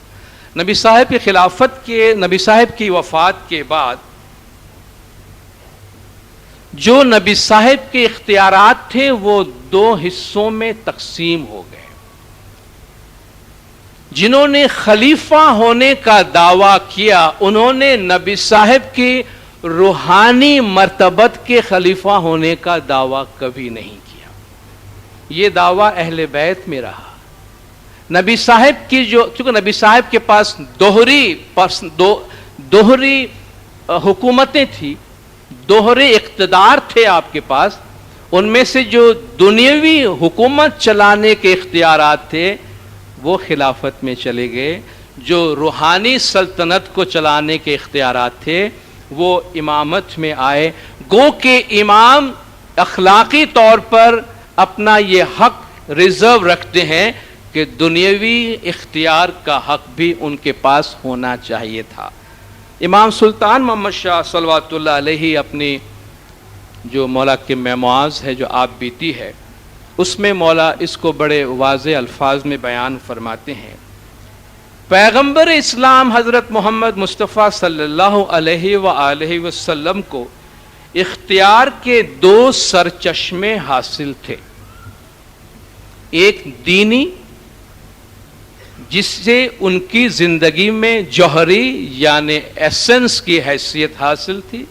نبی صاحب کی وفات کے بعد جو نبی صاحب کے اختیارات تھے وہ دو حصوں میں تقسیم ہو گئے۔ جنہوں نے خلیفہ ہونے کا دعویٰ کیا انہوں نے نبی صاحب کی روحانی مرتبت کے خلیفہ ہونے کا دعویٰ کبھی نہیں کیا۔ یہ دعویٰ اہل بیت میں رہا۔ نبی صاحب کی چونکہ نبی صاحب کے پاس دوہری حکومتیں تھی، دوہرے اقتدار تھے آپ کے پاس، ان میں سے جو دنیاوی حکومت چلانے کے اختیارات تھے وہ خلافت میں چلے گئے، جو روحانی سلطنت کو چلانے کے اختیارات تھے وہ امامت میں آئے۔ گو کہ امام اخلاقی طور پر اپنا یہ حق ریزرو رکھتے ہیں کہ دنیاوی اختیار کا حق بھی ان کے پاس ہونا چاہیے تھا۔ امام سلطان محمد شاہ صلوات اللہ علیہ اپنی جو مولا کے میموارز ہے جو آپ بیتی ہے اس میں مولا اس کو بڑے واضح الفاظ میں بیان فرماتے ہیں۔ پیغمبر اسلام حضرت محمد مصطفیٰ صلی اللہ علیہ وآلہ وسلم کو اختیار کے دو سرچشمے حاصل تھے، ایک دینی جس سے ان کی زندگی میں جوہری یعنی ایسنس کی حیثیت حاصل تھی،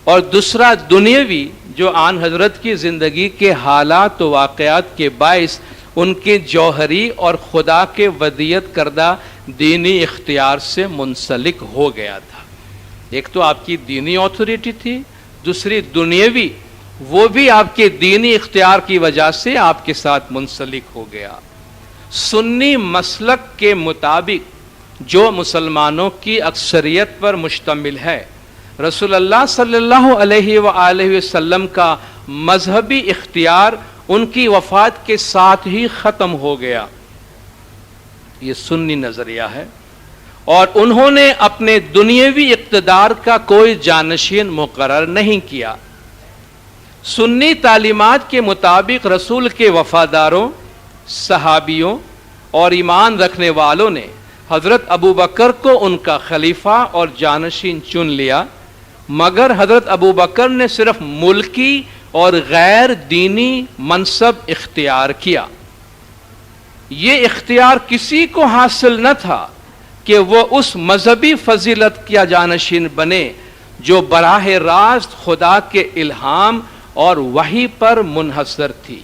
اور دوسرا دنیاوی جو آن حضرت کی زندگی کے حالات و واقعات کے باعث ان کے جوہری اور خدا کے ودیت کردہ دینی اختیار سے منسلک ہو گیا تھا۔ ایک تو آپ کی دینی آتھورٹی تھی، دوسری دنیاوی، وہ بھی آپ کے دینی اختیار کی وجہ سے آپ کے ساتھ منسلک ہو گیا۔ سنی مسلک کے مطابق جو مسلمانوں کی اکثریت پر مشتمل ہے، رسول اللہ صلی اللہ علیہ وآلہ وسلم کا مذہبی اختیار ان کی وفات کے ساتھ ہی ختم ہو گیا، یہ سنی نظریہ ہے، اور انہوں نے اپنے دنیاوی اقتدار کا کوئی جانشین مقرر نہیں کیا۔ سنی تعلیمات کے مطابق رسول کے وفاداروں، صحابیوں اور ایمان رکھنے والوں نے حضرت ابو بکر کو ان کا خلیفہ اور جانشین چن لیا، مگر حضرت ابو بکر نے صرف ملکی اور غیر دینی منصب اختیار کیا۔ یہ اختیار کسی کو حاصل نہ تھا کہ وہ اس مذہبی فضیلت کا جانشین بنے جو براہ راست خدا کے الہام اور وحی پر منحصر تھی،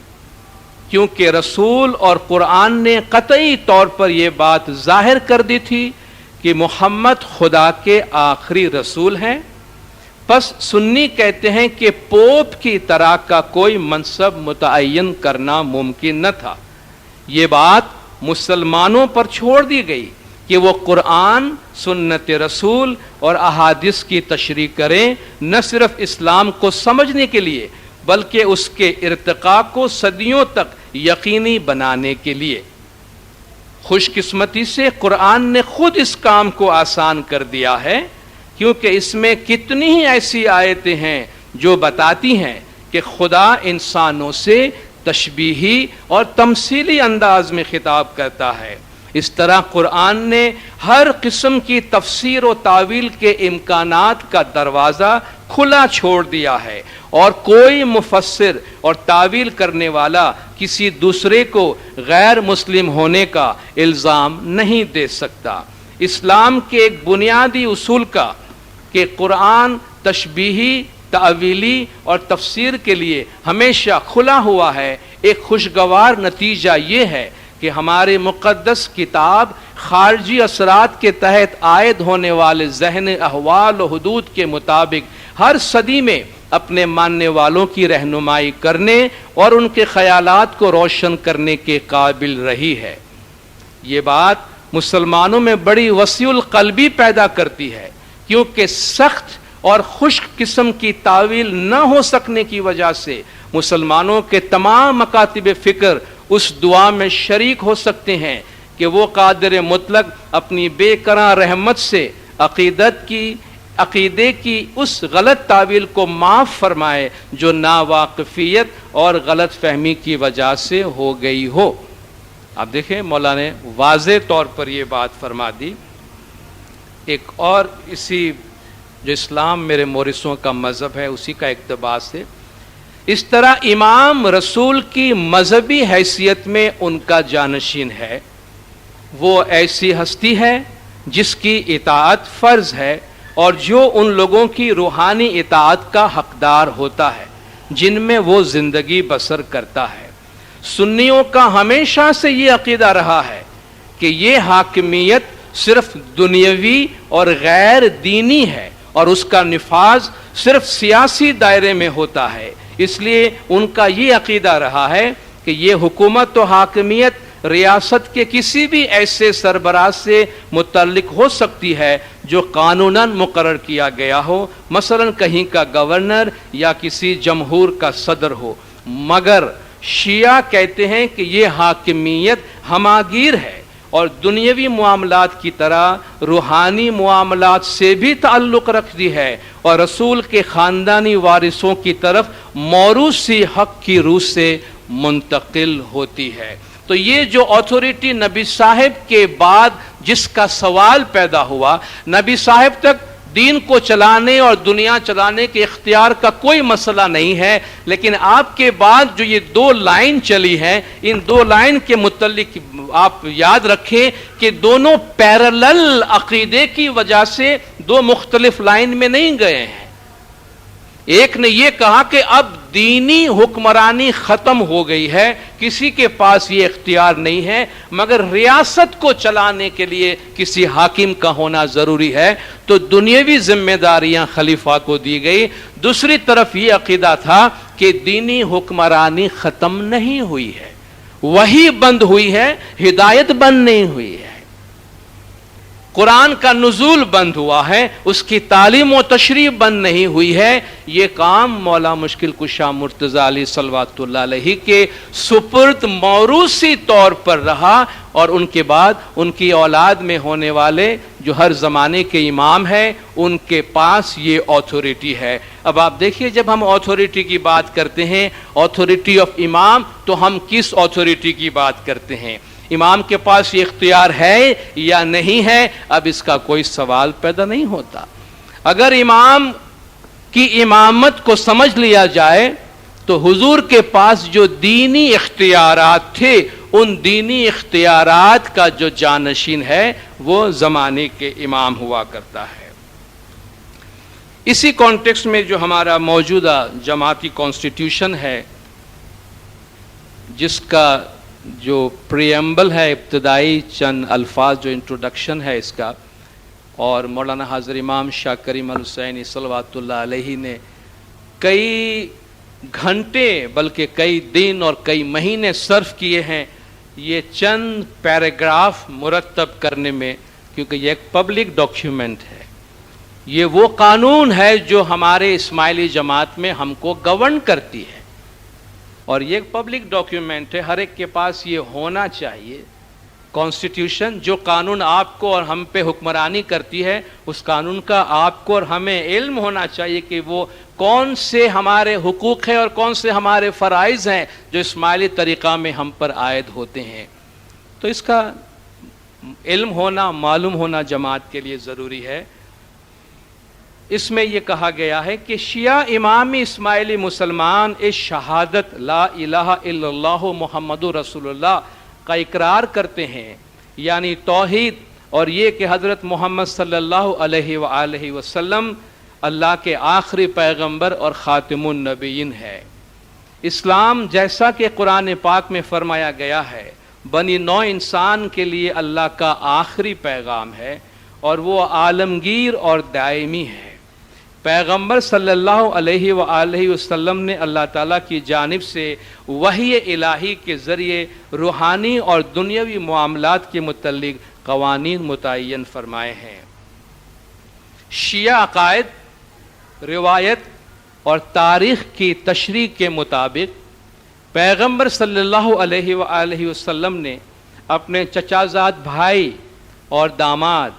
کیونکہ رسول اور قرآن نے قطعی طور پر یہ بات ظاہر کر دی تھی کہ محمد خدا کے آخری رسول ہیں۔ پس سنی کہتے ہیں کہ پوپ کی طرح کا کوئی منصب متعین کرنا ممکن نہ تھا۔ یہ بات مسلمانوں پر چھوڑ دی گئی کہ وہ قرآن، سنت رسول اور احادیث کی تشریح کریں، نہ صرف اسلام کو سمجھنے کے لیے بلکہ اس کے ارتقاء کو صدیوں تک یقینی بنانے کے لیے۔ خوش قسمتی سے قرآن نے خود اس کام کو آسان کر دیا ہے، کیونکہ اس میں کتنی ہی ایسی آیتیں ہیں جو بتاتی ہیں کہ خدا انسانوں سے تشبیہی اور تمثیلی انداز میں خطاب کرتا ہے۔ اس طرح قرآن نے ہر قسم کی تفسیر و تعویل کے امکانات کا دروازہ کھلا چھوڑ دیا ہے، اور کوئی مفسر اور تعویل کرنے والا کسی دوسرے کو غیر مسلم ہونے کا الزام نہیں دے سکتا۔ اسلام کے ایک بنیادی اصول کا کہ قرآن تشبیہی، تعویلی اور تفسیر کے لیے ہمیشہ کھلا ہوا ہے، ایک خوشگوار نتیجہ یہ ہے کہ ہمارے مقدس کتاب خارجی اثرات کے تحت عائد ہونے والے ذہن احوال و حدود کے مطابق ہر صدی میں اپنے ماننے والوں کی رہنمائی کرنے اور ان کے خیالات کو روشن کرنے کے قابل رہی ہے۔ یہ بات مسلمانوں میں بڑی وسیع القلبی پیدا کرتی ہے، کیونکہ سخت اور خشک قسم کی تعویل نہ ہو سکنے کی وجہ سے مسلمانوں کے تمام مکاتب فکر اس دعا میں شریک ہو سکتے ہیں کہ وہ قادر مطلق اپنی بے کراں رحمت سے عقیدے کی اس غلط تعویل کو معاف فرمائے جو ناواقفیت اور غلط فہمی کی وجہ سے ہو گئی ہو۔ اب دیکھیں مولانا نے واضح طور پر یہ بات فرما دی۔ ایک اور اسی جو اسلام میرے مورثوں کا مذہب ہے اسی کا اقتباس ہے، اس طرح امام رسول کی مذہبی حیثیت میں ان کا جانشین ہے، وہ ایسی ہستی ہے جس کی اطاعت فرض ہے اور جو ان لوگوں کی روحانی اطاعت کا حقدار ہوتا ہے جن میں وہ زندگی بسر کرتا ہے۔ سنیوں کا ہمیشہ سے یہ عقیدہ رہا ہے کہ یہ حاکمیت صرف دنیاوی اور غیر دینی ہے اور اس کا نفاذ صرف سیاسی دائرے میں ہوتا ہے، اس لیے ان کا یہ عقیدہ رہا ہے کہ یہ حکومت و حاکمیت ریاست کے کسی بھی ایسے سربراہ سے متعلق ہو سکتی ہے جو قانوناً مقرر کیا گیا ہو، مثلا کہیں کا گورنر یا کسی جمہور کا صدر ہو، مگر شیعہ کہتے ہیں کہ یہ حاکمیت ہماگیر ہے اور دنیاوی معاملات کی طرح روحانی معاملات سے بھی تعلق رکھتی ہے اور رسول کے خاندانی وارثوں کی طرف موروثی حق کی روح سے منتقل ہوتی ہے۔ تو یہ جو اتھارٹی نبی صاحب کے بعد جس کا سوال پیدا ہوا، نبی صاحب تک دین کو چلانے اور دنیا چلانے کے اختیار کا کوئی مسئلہ نہیں ہے، لیکن آپ کے بعد جو یہ دو لائن چلی ہیں، ان دو لائن کے متعلق آپ یاد رکھیں کہ دونوں پیرالل عقیدے کی وجہ سے دو مختلف لائن میں نہیں گئے ہیں۔ ایک نے یہ کہا کہ اب دینی حکمرانی ختم ہو گئی ہے، کسی کے پاس یہ اختیار نہیں ہے، مگر ریاست کو چلانے کے لیے کسی حاکم کا ہونا ضروری ہے، تو دنیاوی ذمہ داریاں خلیفہ کو دی گئی۔ دوسری طرف یہ عقیدہ تھا کہ دینی حکمرانی ختم نہیں ہوئی ہے، وہی بند ہوئی ہے، ہدایت بند نہیں ہوئی ہے، قرآن کا نزول بند ہوا ہے، اس کی تعلیم و تشریح بند نہیں ہوئی ہے۔ یہ کام مولا مشکل کشا مرتضی علی صلوات اللہ علیہ کے سپرد موروثی طور پر رہا، اور ان کے بعد ان کی اولاد میں ہونے والے جو ہر زمانے کے امام ہیں ان کے پاس یہ اتھارٹی ہے۔ اب آپ دیکھیے جب ہم اتھارٹی کی بات کرتے ہیں، اتھارٹی آف امام، تو ہم کس اتھارٹی کی بات کرتے ہیں؟ امام کے پاس یہ اختیار ہے یا نہیں ہے؟ اب اس کا کوئی سوال پیدا نہیں ہوتا۔ اگر امام کی امامت کو سمجھ لیا جائے تو حضور کے پاس جو دینی اختیارات تھے، ان دینی اختیارات کا جو جانشین ہے وہ زمانے کے امام ہوا کرتا ہے۔ اسی کانٹیکسٹ میں جو ہمارا موجودہ جماعتی کانسٹیٹیوشن ہے، جس کا جو پریمبل ہے، ابتدائی چند الفاظ جو انٹروڈکشن ہے اس کا، اور مولانا حاضر امام شاہ کریم الحسینی صلوات اللہ علیہ نے کئی گھنٹے بلکہ کئی دن اور کئی مہینے صرف کیے ہیں یہ چند پیراگراف مرتب کرنے میں، کیونکہ یہ ایک پبلک ڈاکیومنٹ ہے، یہ وہ قانون ہے جو ہمارے اسماعیلی جماعت میں ہم کو گورن کرتی ہے، اور یہ ایک پبلک ڈاکیومنٹ ہے، ہر ایک کے پاس یہ ہونا چاہیے۔ کانسٹیٹیوشن جو قانون آپ کو اور ہم پہ حکمرانی کرتی ہے، اس قانون کا آپ کو اور ہمیں علم ہونا چاہیے کہ وہ کون سے ہمارے حقوق ہیں اور کون سے ہمارے فرائض ہیں جو اسماعیلی طریقہ میں ہم پر عائد ہوتے ہیں۔ تو اس کا علم ہونا، معلوم ہونا جماعت کے لیے ضروری ہے۔ اس میں یہ کہا گیا ہے کہ شیعہ امامی اسماعیلی مسلمان اس شہادت لا الہ الا اللہ محمد رسول اللہ کا اقرار کرتے ہیں، یعنی توحید، اور یہ کہ حضرت محمد صلی اللہ علیہ وآلہ وسلم اللہ کے آخری پیغمبر اور خاتم النبیین ہے۔ اسلام جیسا کہ قرآن پاک میں فرمایا گیا ہے بنی نوع انسان کے لیے اللہ کا آخری پیغام ہے اور وہ عالمگیر اور دائمی ہے۔ پیغمبر صلی اللہ علیہ وآلہ وسلم نے اللہ تعالیٰ کی جانب سے وحی الہی کے ذریعے روحانی اور دنیاوی معاملات کے متعلق قوانین متعین فرمائے ہیں۔ شیعہ عقائد، روایت اور تاریخ کی تشریح کے مطابق پیغمبر صلی اللہ علیہ وآلہ وسلم نے اپنے چچازاد بھائی اور داماد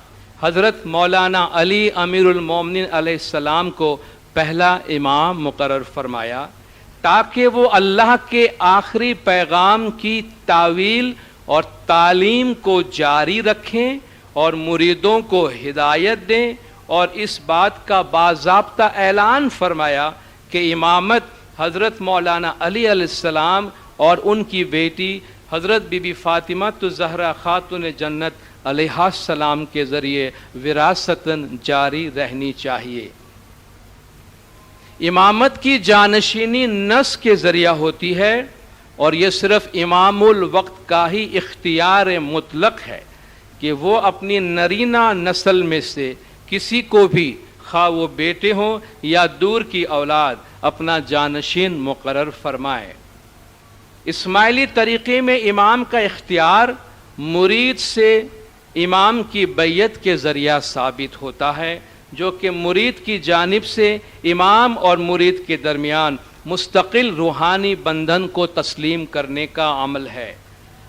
حضرت مولانا علی امیر المومنین علیہ السلام کو پہلا امام مقرر فرمایا تاکہ وہ اللہ کے آخری پیغام کی تعویل اور تعلیم کو جاری رکھیں اور مریدوں کو ہدایت دیں، اور اس بات کا باضابطہ اعلان فرمایا کہ امامت حضرت مولانا علی علیہ السلام اور ان کی بیٹی حضرت بی بی فاطمہ الزہرا خاتون جنت علیہ السلام کے ذریعے وراثتاً جاری رہنی چاہیے۔ امامت کی جانشینی نص کے ذریعہ ہوتی ہے، اور یہ صرف امام الوقت کا ہی اختیار مطلق ہے کہ وہ اپنی نرینہ نسل میں سے کسی کو بھی، خواہ وہ بیٹے ہوں یا دور کی اولاد، اپنا جانشین مقرر فرمائے۔ اسماعیلی طریقے میں امام کا اختیار مرید سے امام کی بیعت کے ذریعہ ثابت ہوتا ہے، جو کہ مرید کی جانب سے امام اور مرید کے درمیان مستقل روحانی بندھن کو تسلیم کرنے کا عمل ہے۔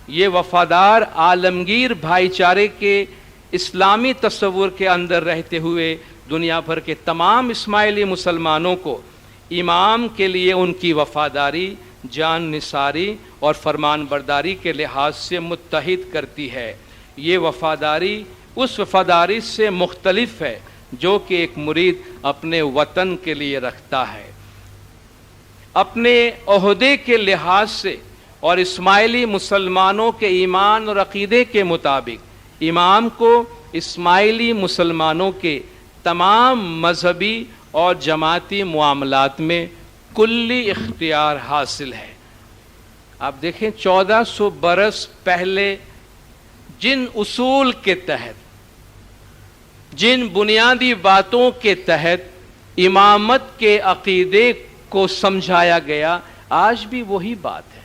یہ وفادار عالمگیر بھائی چارے کے اسلامی تصور کے اندر رہتے ہوئے دنیا بھر کے تمام اسماعیلی مسلمانوں کو امام کے لیے ان کی وفاداری، جان نثاری اور فرمان برداری کے لحاظ سے متحد کرتی ہے۔ یہ وفاداری اس وفاداری سے مختلف ہے جو کہ ایک مرید اپنے وطن کے لیے رکھتا ہے۔ اپنے عہدے کے لحاظ سے اور اسماعیلی مسلمانوں کے ایمان اور عقیدے کے مطابق امام کو اسماعیلی مسلمانوں کے تمام مذہبی اور جماعتی معاملات میں کلی اختیار حاصل ہے۔ آپ دیکھیں 1400 برس پہلے جن اصول کے تحت، جن بنیادی باتوں کے تحت امامت کے عقیدے کو سمجھایا گیا، آج بھی وہی بات ہے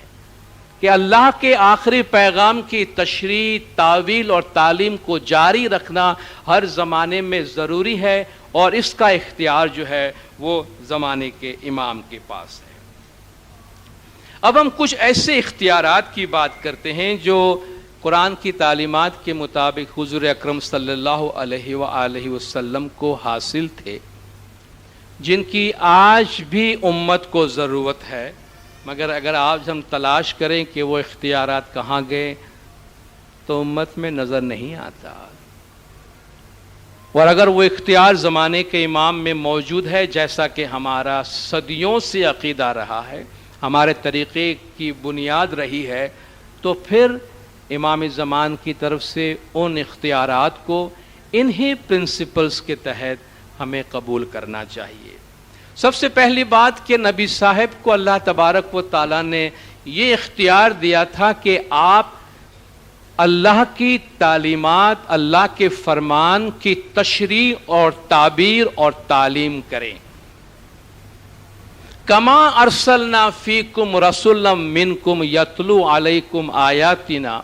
کہ اللہ کے آخری پیغام کی تشریح، تعویل اور تعلیم کو جاری رکھنا ہر زمانے میں ضروری ہے، اور اس کا اختیار جو ہے وہ زمانے کے امام کے پاس ہے۔ اب ہم کچھ ایسے اختیارات کی بات کرتے ہیں جو قرآن کی تعلیمات کے مطابق حضور اکرم صلی اللہ علیہ وآلہ وسلم کو حاصل تھے، جن کی آج بھی امت کو ضرورت ہے، مگر اگر آج ہم تلاش کریں کہ وہ اختیارات کہاں گئے تو امت میں نظر نہیں آتا، اور اگر وہ اختیار زمانے کے امام میں موجود ہے، جیسا کہ ہمارا صدیوں سے عقیدہ رہا ہے، ہمارے طریقے کی بنیاد رہی ہے، تو پھر امام زمان کی طرف سے ان اختیارات کو انہی پرنسپلز کے تحت ہمیں قبول کرنا چاہیے۔ سب سے پہلی بات کہ نبی صاحب کو اللہ تبارک و تعالیٰ نے یہ اختیار دیا تھا کہ آپ اللہ کی تعلیمات، اللہ کے فرمان کی تشریح اور تعبیر اور تعلیم کریں۔ کما ارسلنا فیکم رسولا منکم یتلو علیکم آیاتنا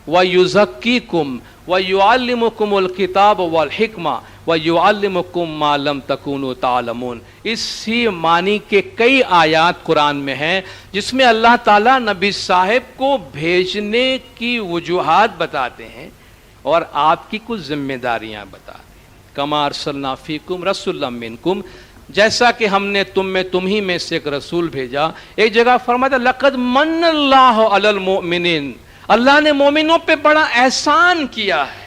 ویزکیکم ویعلمکم الکتاب والحکمہ وَيُعَلِّمُكُم مَّا لَمْ تَكُونُوا تَعْلَمُونَ۔ اسی معنی کے کئی آیات قرآن میں ہیں جس میں اللہ تعالیٰ نبی صاحب کو بھیجنے کی وجوہات بتاتے ہیں اور آپ کی کچھ ذمہ داریاں بتاتے ہیں۔ کما ارسلنا فیکم رسولا منکم، جیسا کہ ہم نے تمہیں میں سے ایک رسول بھیجا۔ ایک جگہ فرماتا لقد من اللہ علی المؤمنین، اللہ نے مومنوں پہ بڑا احسان کیا ہے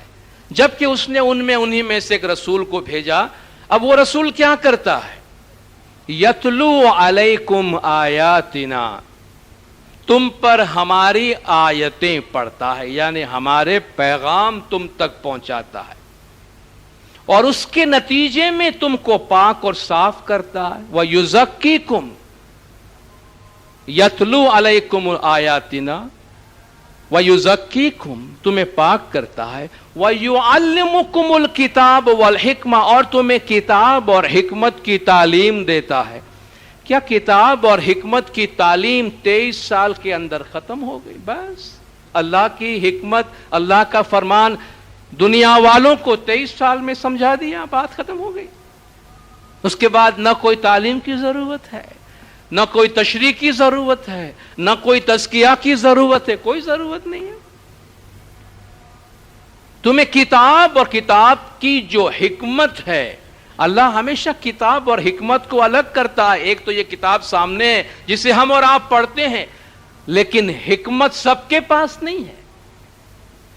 جبکہ اس نے انہی میں سے ایک رسول کو بھیجا۔ اب وہ رسول کیا کرتا ہے؟ یتلو علیکم آیاتنا، تم پر ہماری آیتیں پڑھتا ہے، یعنی ہمارے پیغام تم تک پہنچاتا ہے، اور اس کے نتیجے میں تم کو پاک اور صاف کرتا ہے۔ وَيُزَكِّيكُمْ، یتلو علیکم آیاتنا وَيُزَكِّيكُمْ، تمہیں پاک کرتا ہے۔ وَيُعَلِّمُكُمُ الْكِتَابَ وَالْحِكْمَةَ، اور تمہیں کتاب اور حکمت کی تعلیم دیتا ہے۔ کیا کتاب اور حکمت کی تعلیم 23 سال کے اندر ختم ہو گئی؟ بس اللہ کی حکمت، اللہ کا فرمان دنیا والوں کو 23 سال میں سمجھا دیا، بات ختم ہو گئی۔ اس کے بعد نہ کوئی تعلیم کی ضرورت ہے، نہ کوئی تشریح کی ضرورت ہے، نہ کوئی تزکیہ کی ضرورت ہے، کوئی ضرورت نہیں ہے۔ تمہیں کتاب اور کتاب کی جو حکمت ہے، اللہ ہمیشہ کتاب اور حکمت کو الگ کرتا ہے. ایک تو یہ کتاب سامنے ہے جسے ہم اور آپ پڑھتے ہیں، لیکن حکمت سب کے پاس نہیں ہے.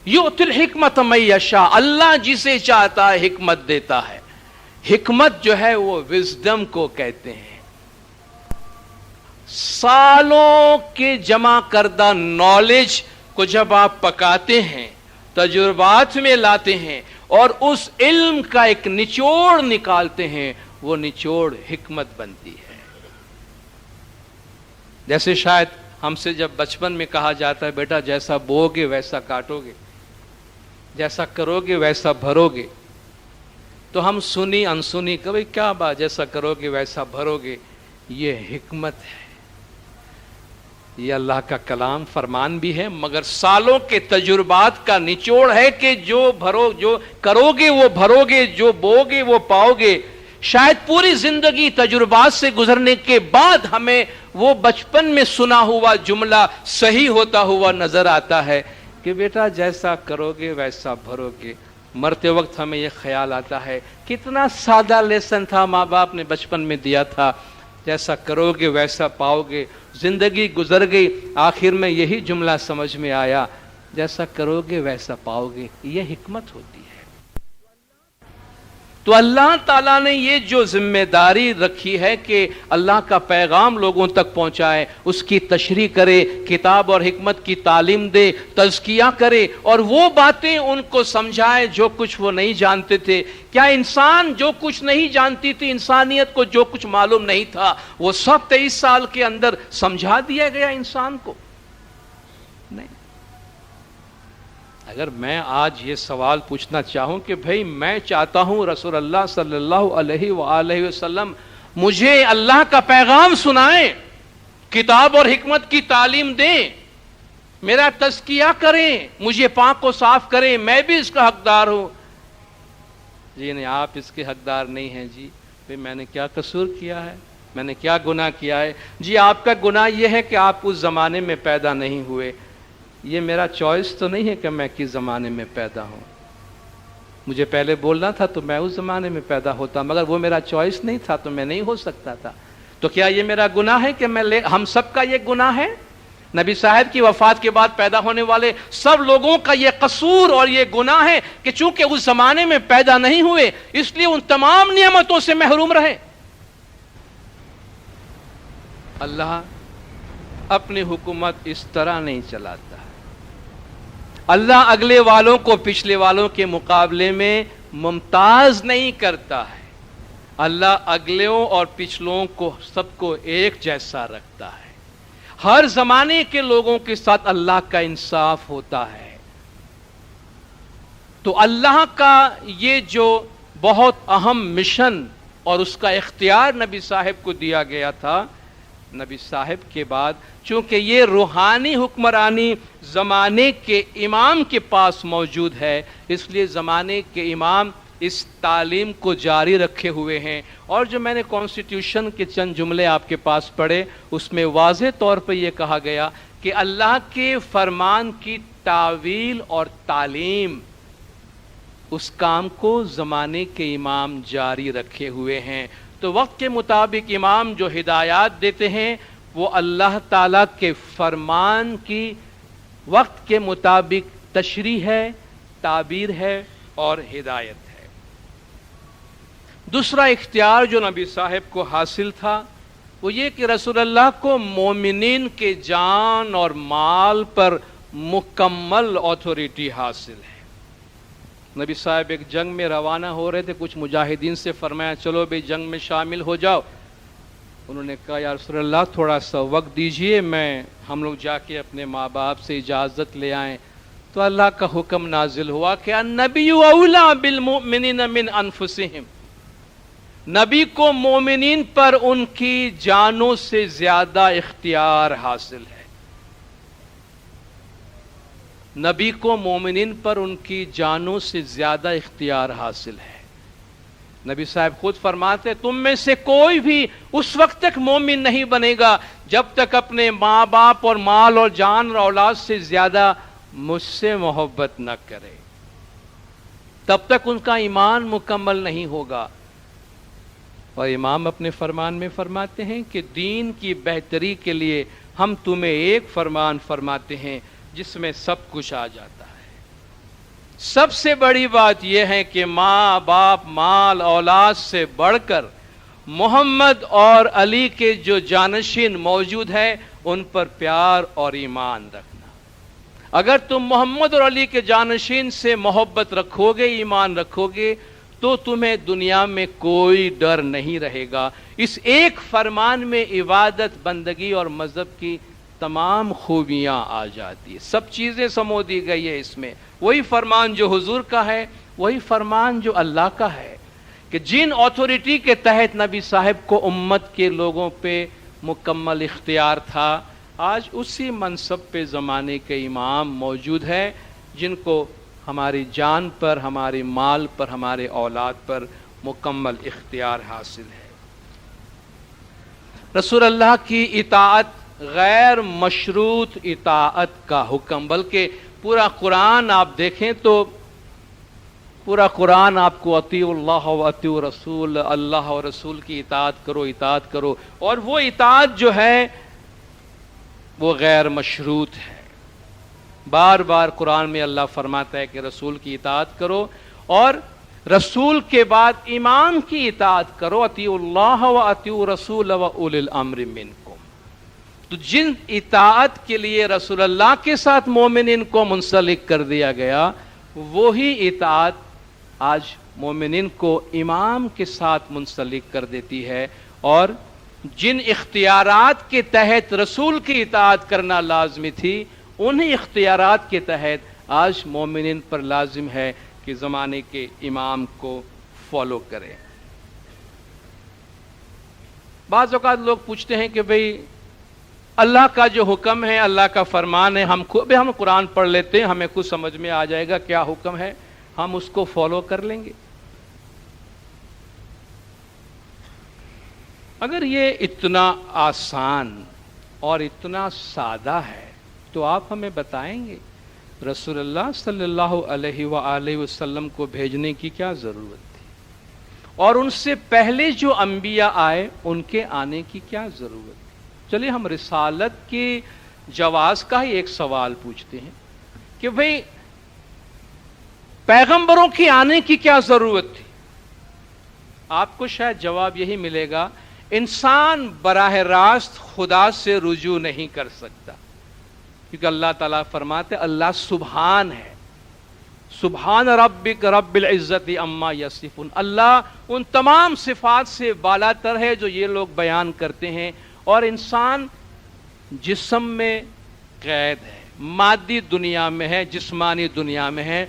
یؤتی الحکمت من یشاء، اللہ جسے چاہتا ہے حکمت دیتا ہے. حکمت جو ہے وہ وزڈم کو کہتے ہیں. سالوں کے جمع کردہ نالج کو جب آپ پکاتے ہیں، تجربات میں لاتے ہیں اور اس علم کا ایک نچوڑ نکالتے ہیں، وہ نچوڑ حکمت بنتی ہے. جیسے شاید ہم سے جب بچپن میں کہا جاتا ہے بیٹا جیسا بو گے ویسا کاٹو گے، جیسا کرو گے ویسا بھرو گے، تو ہم سنی انسنی کبھی کیا بات، جیسا کرو گے ویسا بھرو گے. یہ حکمت ہے، یہ اللہ کا کلام فرمان بھی ہے، مگر سالوں کے تجربات کا نچوڑ ہے کہ جو کرو گے وہ بھرو گے، جو بو گے وہ پاؤ گے. شاید پوری زندگی تجربات سے گزرنے کے بعد ہمیں وہ بچپن میں سنا ہوا جملہ صحیح ہوتا ہوا نظر آتا ہے کہ بیٹا جیسا کرو گے ویسا بھرو گے. مرتے وقت ہمیں یہ خیال آتا ہے کتنا سادہ لیسن تھا ماں باپ نے بچپن میں دیا تھا، جیسا کرو گے ویسا پاؤ گے. زندگی گزر گئی، آخر میں یہی جملہ سمجھ میں آیا، جیسا کرو گے ویسا پاؤ گے. یہ حکمت ہوتی ہے. تو اللہ تعالیٰ نے یہ جو ذمہ داری رکھی ہے کہ اللہ کا پیغام لوگوں تک پہنچائے، اس کی تشریح کرے، کتاب اور حکمت کی تعلیم دے، تزکیہ کرے اور وہ باتیں ان کو سمجھائے جو کچھ وہ نہیں جانتے تھے. کیا انسان جو کچھ نہیں جانتی تھی، انسانیت کو جو کچھ معلوم نہیں تھا، وہ سب 23 سال کے اندر سمجھا دیا گیا انسان کو؟ نہیں. اگر میں آج یہ سوال پوچھنا چاہوں کہ بھئی میں چاہتا ہوں رسول اللہ صلی اللہ علیہ وآلہ وسلم مجھے اللہ کا پیغام سنائیں، کتاب اور حکمت کی تعلیم دیں، میرا تزکیہ کریں، مجھے پاک و صاف کریں، میں بھی اس کا حقدار ہوں. جی نہیں، آپ اس کے حقدار نہیں ہیں. جی بھئی میں نے کیا قصور کیا ہے، میں نے کیا گناہ کیا ہے؟ جی آپ کا گناہ یہ ہے کہ آپ اس زمانے میں پیدا نہیں ہوئے. یہ میرا چوائس تو نہیں ہے کہ میں کس زمانے میں پیدا ہوں. مجھے پہلے بولنا تھا تو میں اس زمانے میں پیدا ہوتا، مگر وہ میرا چوائس نہیں تھا تو میں نہیں ہو سکتا تھا. تو کیا یہ میرا گناہ ہے کہ ہم سب کا یہ گناہ ہے؟ نبی صاحب کی وفات کے بعد پیدا ہونے والے سب لوگوں کا یہ قصور اور یہ گناہ ہے کہ چونکہ اس زمانے میں پیدا نہیں ہوئے اس لیے ان تمام نعمتوں سے محروم رہے. اللہ اپنی حکومت اس طرح نہیں چلاتا. اللہ اگلے والوں کو پچھلے والوں کے مقابلے میں ممتاز نہیں کرتا ہے. اللہ اگلوں اور پچھلوں کو سب کو ایک جیسا رکھتا ہے. ہر زمانے کے لوگوں کے ساتھ اللہ کا انصاف ہوتا ہے. تو اللہ کا یہ جو بہت اہم مشن اور اس کا اختیار نبی صاحب کو دیا گیا تھا، نبی صاحب کے بعد چونکہ یہ روحانی حکمرانی زمانے کے امام کے پاس موجود ہے، اس لیے زمانے کے امام اس تعلیم کو جاری رکھے ہوئے ہیں. اور جو میں نے کانسٹیٹیوشن کے چند جملے آپ کے پاس پڑھے اس میں واضح طور پر یہ کہا گیا کہ اللہ کے فرمان کی تعویل اور تعلیم، اس کام کو زمانے کے امام جاری رکھے ہوئے ہیں. تو وقت کے مطابق امام جو ہدایات دیتے ہیں وہ اللہ تعالیٰ کے فرمان کی وقت کے مطابق تشریح ہے، تعبیر ہے اور ہدایت ہے. دوسرا اختیار جو نبی صاحب کو حاصل تھا وہ یہ کہ رسول اللہ کو مومنین کے جان اور مال پر مکمل اتھارٹی حاصل ہے. نبی صاحب ایک جنگ میں روانہ ہو رہے تھے، کچھ مجاہدین سے فرمایا چلو بھئی جنگ میں شامل ہو جاؤ. انہوں نے کہا یا رسول اللہ تھوڑا سا وقت دیجئے، ہم لوگ جا کے اپنے ماں باپ سے اجازت لے آئیں. تو اللہ کا حکم نازل ہوا کہ النبی اولا بالمؤمنین من انفسہم، نبی کو مومنین پر ان کی جانوں سے زیادہ اختیار حاصل ہے. نبی کو مومنین پر ان کی جانوں سے زیادہ اختیار حاصل ہے. نبی صاحب خود فرماتے تم میں سے کوئی بھی اس وقت تک مومن نہیں بنے گا جب تک اپنے ماں باپ اور مال اور جان اور اولاد سے زیادہ مجھ سے محبت نہ کرے. تب تک ان کا ایمان مکمل نہیں ہوگا. اور امام اپنے فرمان میں فرماتے ہیں کہ دین کی بہتری کے لیے ہم تمہیں ایک فرمان فرماتے ہیں جس میں سب کچھ آ جاتا ہے. سب سے بڑی بات یہ ہے کہ ماں باپ مال اولاد سے بڑھ کر محمد اور علی کے جو جانشین موجود ہیں ان پر پیار اور ایمان رکھنا. اگر تم محمد اور علی کے جانشین سے محبت رکھو گے ایمان رکھو گے تو تمہیں دنیا میں کوئی ڈر نہیں رہے گا. اس ایک فرمان میں عبادت بندگی اور مذہب کی تمام خوبیاں آ جاتی ہیں. سب چیزیں سمو دی گئی ہے اس میں. وہی فرمان جو حضور کا ہے وہی فرمان جو اللہ کا ہے کہ جن اتھارٹی کے تحت نبی صاحب کو امت کے لوگوں پہ مکمل اختیار تھا آج اسی منصب پہ زمانے کے امام موجود ہیں جن کو ہماری جان پر ہمارے مال پر ہمارے اولاد پر مکمل اختیار حاصل ہے. رسول اللہ کی اطاعت غیر مشروط اطاعت کا حکم، بلکہ پورا قرآن آپ دیکھیں تو پورا قرآن آپ کو اطیعوا اللہ و اطیعوا رسول، اللہ اور رسول کی اطاعت کرو، اور وہ اطاعت جو ہے وہ غیر مشروط ہے. بار بار قرآن میں اللہ فرماتا ہے کہ رسول کی اطاعت کرو اور رسول کے بعد امام کی اطاعت کرو. اطیعوا اللہ و اطیعوا رسول و اولی الامر منکم. تو جن اطاعت کے لیے رسول اللہ کے ساتھ مومنین کو منسلک کر دیا گیا وہی اطاعت آج مومنین کو امام کے ساتھ منسلک کر دیتی ہے. اور جن اختیارات کے تحت رسول کی اطاعت کرنا لازمی تھی انہی اختیارات کے تحت آج مومنین پر لازم ہے کہ زمانے کے امام کو فالو کریں. بعض اوقات لوگ پوچھتے ہیں کہ بھئی اللہ کا جو حکم ہے اللہ کا فرمان ہے ہم قرآن پڑھ لیتے ہیں ہمیں کچھ سمجھ میں آ جائے گا کیا حکم ہے ہم اس کو فالو کر لیں گے. اگر یہ اتنا آسان اور اتنا سادہ ہے تو آپ ہمیں بتائیں گے رسول اللہ صلی اللہ علیہ وآلہ وسلم کو بھیجنے کی کیا ضرورت تھی اور ان سے پہلے جو انبیاء آئے ان کے آنے کی کیا ضرورت تھی. چلیے ہم رسالت کی جواز کا ہی ایک سوال پوچھتے ہیں کہ بھئی پیغمبروں کی آنے کی کیا ضرورت تھی. آپ کو شاید جواب یہی ملے گا انسان براہ راست خدا سے رجوع نہیں کر سکتا کیونکہ اللہ تعالیٰ فرماتے اللہ سبحان ہے. سبحان ربک رب العزت عما یصفون. اللہ ان تمام صفات سے بالا تر ہے جو یہ لوگ بیان کرتے ہیں. اور انسان جسم میں قید ہے مادی دنیا میں ہے جسمانی دنیا میں ہے.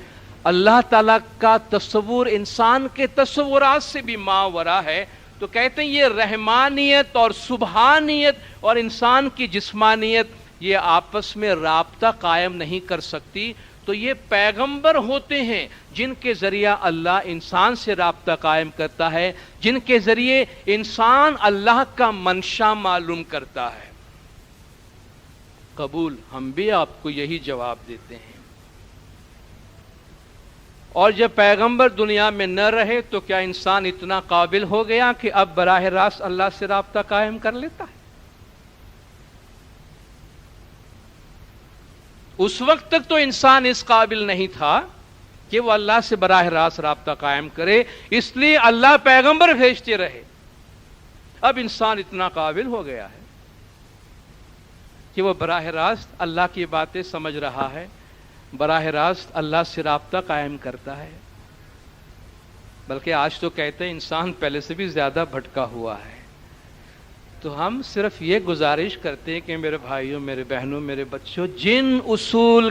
اللہ تعالیٰ کا تصور انسان کے تصورات سے بھی ماورا ہے. تو کہتے ہیں یہ رحمانیت اور سبحانیت اور انسان کی جسمانیت یہ آپس میں رابطہ قائم نہیں کر سکتی. تو یہ پیغمبر ہوتے ہیں جن کے ذریعہ اللہ انسان سے رابطہ قائم کرتا ہے جن کے ذریعے انسان اللہ کا منشا معلوم کرتا ہے. قبول ہم بھی آپ کو یہی جواب دیتے ہیں. اور جب پیغمبر دنیا میں نہ رہے تو کیا انسان اتنا قابل ہو گیا کہ اب براہ راست اللہ سے رابطہ قائم کر لیتا ہے؟ اس وقت تک تو انسان اس قابل نہیں تھا کہ وہ اللہ سے براہ راست رابطہ قائم کرے اس لیے اللہ پیغمبر بھیجتے رہے. اب انسان اتنا قابل ہو گیا ہے کہ وہ براہ راست اللہ کی باتیں سمجھ رہا ہے براہ راست اللہ سے رابطہ قائم کرتا ہے. بلکہ آج تو کہتے ہیں انسان پہلے سے بھی زیادہ بھٹکا ہوا ہے. تو ہم صرف یہ گزارش کرتے ہیں کہ میرے بھائیوں میرے بہنوں میرے بچوں جن اصول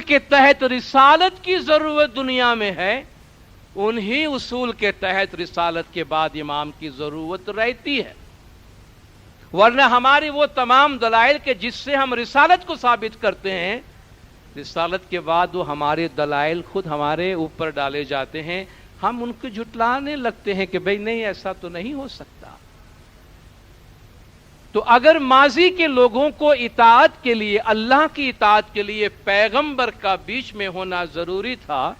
کے تحت رسالت کی ضرورت دنیا میں ہے انہی اصول کے تحت رسالت کے بعد امام کی ضرورت رہتی ہے. ورنہ ہماری وہ تمام دلائل کے جس سے ہم رسالت کو ثابت کرتے ہیں رسالت کے بعد وہ ہمارے دلائل خود ہمارے اوپر ڈالے جاتے ہیں. ہم ان کو جھٹلانے لگتے ہیں کہ بھئی نہیں ایسا تو نہیں ہو سکتا. تو تو اگر ماضی کے لوگوں کو اطاعت کے لیے، اللہ کی اطاعت کے لیے پیغمبر کا بیچ میں ہونا ضروری تھا،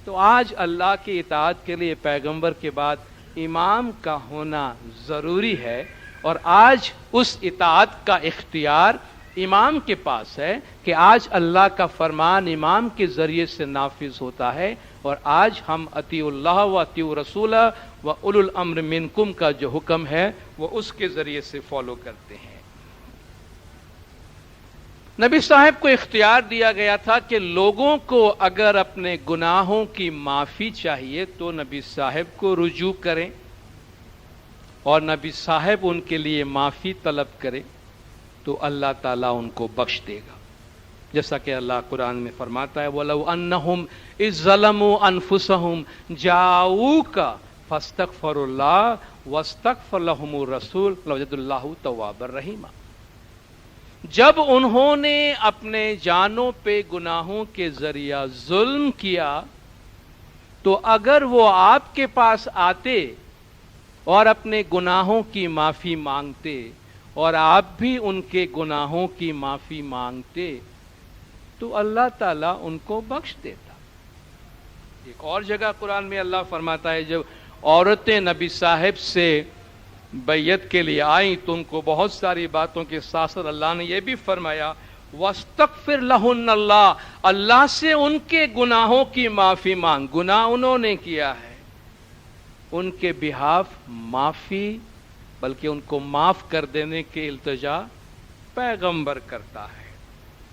تو آج اللہ کی اطاعت کے لیے پیغمبر کے بعد امام کا ہونا ضروری ہے، اور آج اس اطاعت کا اختیار امام کے پاس ہے کہ آج اللہ کا فرمان امام کے ذریعے سے نافذ ہوتا ہے، اور آج ہم اطیعوا اللہ و اطیعوا رسول و اولو الامر منکم کا جو حکم ہے وہ اس کے ذریعے سے فالو کرتے ہیں۔ نبی صاحب کو اختیار دیا گیا تھا کہ لوگوں کو اگر اپنے گناہوں کی معافی چاہیے تو نبی صاحب کو رجوع کریں، اور نبی صاحب ان کے لیے معافی طلب کرے تو اللہ تعالیٰ ان کو بخش دے گا، جیسا کہ اللہ قرآن میں فرماتا ہے وَلَوْ أَنَّهُمْ إِذْ ظَلَمُوا أَنفُسَهُمْ جَاءُوكَ فَاسْتَغْفَرُوا اللَّهَ وَاسْتَغْفَرَ لَهُمُ الرَّسُولُ لَوَجَدُوا اللَّهَ تَوَّابًا رَحِيمًا۔ جب انہوں نے اپنے جانوں پہ گناہوں کے ذریعہ ظلم کیا تو اگر وہ آپ کے پاس آتے اور اپنے گناہوں کی معافی مانگتے اور آپ بھی ان کے گناہوں کی معافی مانگتے تو اللہ تعالیٰ ان کو بخش دیتا۔ ایک اور جگہ قرآن میں اللہ فرماتا ہے جب عورتیں نبی صاحب سے بیعت کے لیے آئیں تو ان کو بہت ساری باتوں کے ساتھ ساتھ اللہ نے یہ بھی فرمایا وَاسْتَغْفِرْ لَهُنَّ اللَّهُ، اللہ سے ان کے گناہوں کی معافی مانگ، گناہ انہوں نے کیا ہے، ان کے بہاف معافی، بلکہ ان کو معاف کر دینے کی التجا پیغمبر کرتا ہے۔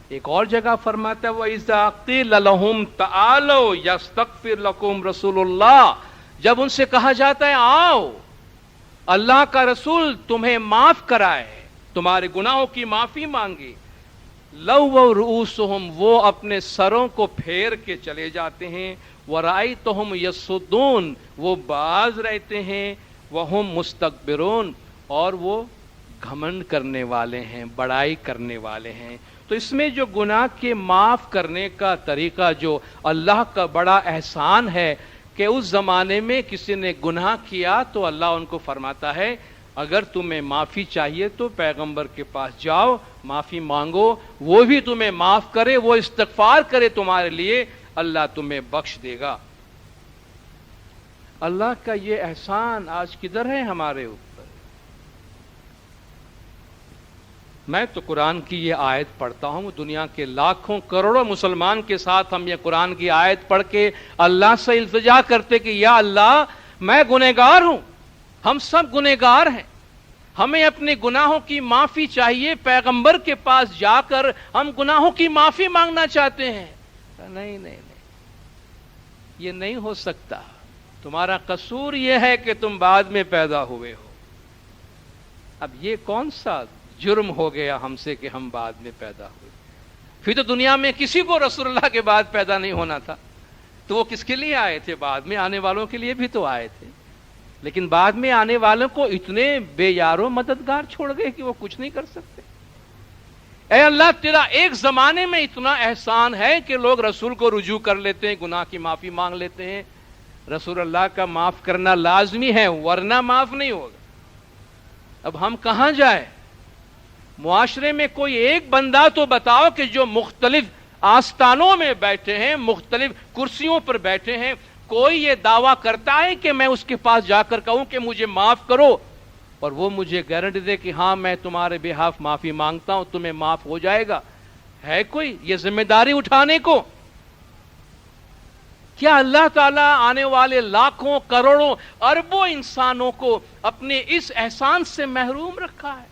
ایک اور جگہ فرماتا ہے وَإِذَا قِيلَ لَهُمْ تَعَالَوْا يَسْتَغْفِرْ لَكُمْ رَسُولُ اللَّهِ، جب ان سے کہا جاتا ہے آؤ اللہ کا رسول تمہیں معاف کرائے، تمہارے گناہوں کی معافی مانگی، لَوَّوْا رُؤُوسُهُمْ، وہ اپنے سروں کو پھیر کے چلے جاتے ہیں، وَرَأَيْتَهُمْ يَصُدُّونَ، وہ باز رہتے ہیں، وَهُمْ مُسْتَكْبِرُونَ، اور وہ گھمنڈ کرنے والے ہیں، بڑائی کرنے والے ہیں۔ تو اس میں جو گناہ کے معاف کرنے کا طریقہ جو اللہ کا بڑا احسان ہے کہ اس زمانے میں کسی نے گناہ کیا تو اللہ ان کو فرماتا ہے اگر تمہیں معافی چاہیے تو پیغمبر کے پاس جاؤ، معافی مانگو، وہ بھی تمہیں معاف کرے، وہ استغفار کرے تمہارے لیے، اللہ تمہیں بخش دے گا۔ اللہ کا یہ احسان آج کدھر ہے ہمارے اوپر؟ میں تو قرآن کی یہ آیت پڑھتا ہوں، دنیا کے لاکھوں کروڑوں مسلمان کے ساتھ ہم یہ قرآن کی آیت پڑھ کے اللہ سے التجا کرتے کہ یا اللہ میں گنہگار ہوں، ہم سب گنہگار ہیں، ہمیں اپنے گناہوں کی معافی چاہیے، پیغمبر کے پاس جا کر ہم گناہوں کی معافی مانگنا چاہتے ہیں۔ نہیں نہیں نہیں، یہ نہیں ہو سکتا، تمہارا قصور یہ ہے کہ تم بعد میں پیدا ہوئے ہو۔ اب یہ کون سا جرم ہو گیا ہم سے کہ ہم بعد میں پیدا ہوئے؟ پھر تو دنیا میں کسی کو رسول اللہ کے بعد پیدا نہیں ہونا تھا، تو وہ کس کے لیے آئے تھے؟ بعد میں آنے والوں کے لیے بھی تو آئے تھے، لیکن بعد میں آنے والوں کو اتنے بے یارو مددگار چھوڑ گئے کہ وہ کچھ نہیں کر سکتے۔ اے اللہ تیرا ایک زمانے میں اتنا احسان ہے کہ لوگ رسول کو رجوع کر لیتے ہیں، گناہ کی معافی مانگ لیتے ہیں، رسول اللہ کا معاف کرنا لازمی ہے ورنہ معاف نہیں ہوگا۔ اب ہم کہاں جائیں؟ معاشرے میں کوئی ایک بندہ تو بتاؤ کہ جو مختلف آستانوں میں بیٹھے ہیں، مختلف کرسیوں پر بیٹھے ہیں، کوئی یہ دعویٰ کرتا ہے کہ میں اس کے پاس جا کر کہوں کہ مجھے معاف کرو اور وہ مجھے گارنٹی دے کہ ہاں میں تمہارے بہاف معافی مانگتا ہوں، تمہیں معاف ہو جائے گا؟ ہے کوئی یہ ذمہ داری اٹھانے کو؟ کیا اللہ تعالیٰ آنے والے لاکھوں کروڑوں اربوں انسانوں کو اپنے اس احسان سے محروم رکھا ہے؟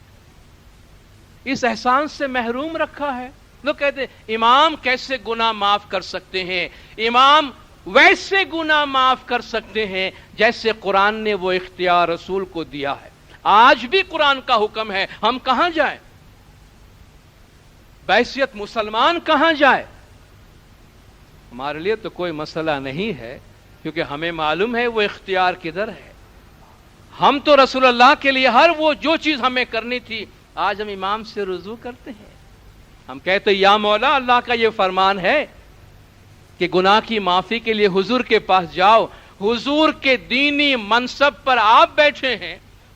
اس احسان سے محروم رکھا ہے۔ لوگ کہتے ہیں امام کیسے گناہ معاف کر سکتے ہیں؟ امام ویسے گناہ معاف کر سکتے ہیں جیسے قرآن نے وہ اختیار رسول کو دیا ہے۔ آج بھی قرآن کا حکم ہے، ہم کہاں جائیں؟ بحیثیت مسلمان کہاں جائے؟ ہمارے لیے تو کوئی مسئلہ نہیں ہے کیونکہ ہمیں معلوم ہے وہ اختیار کدھر ہے۔ ہم تو رسول اللہ کے لیے ہر وہ جو چیز ہمیں کرنی تھی آج ہم امام سے رجوع کرتے ہیں۔ ہم کہتے یا مولا اللہ کا یہ فرمان ہے کہ گناہ کی معافی کے لیے حضور کے پاس جاؤ، حضور کے دینی منصب پر آپ بیٹھے ہیں،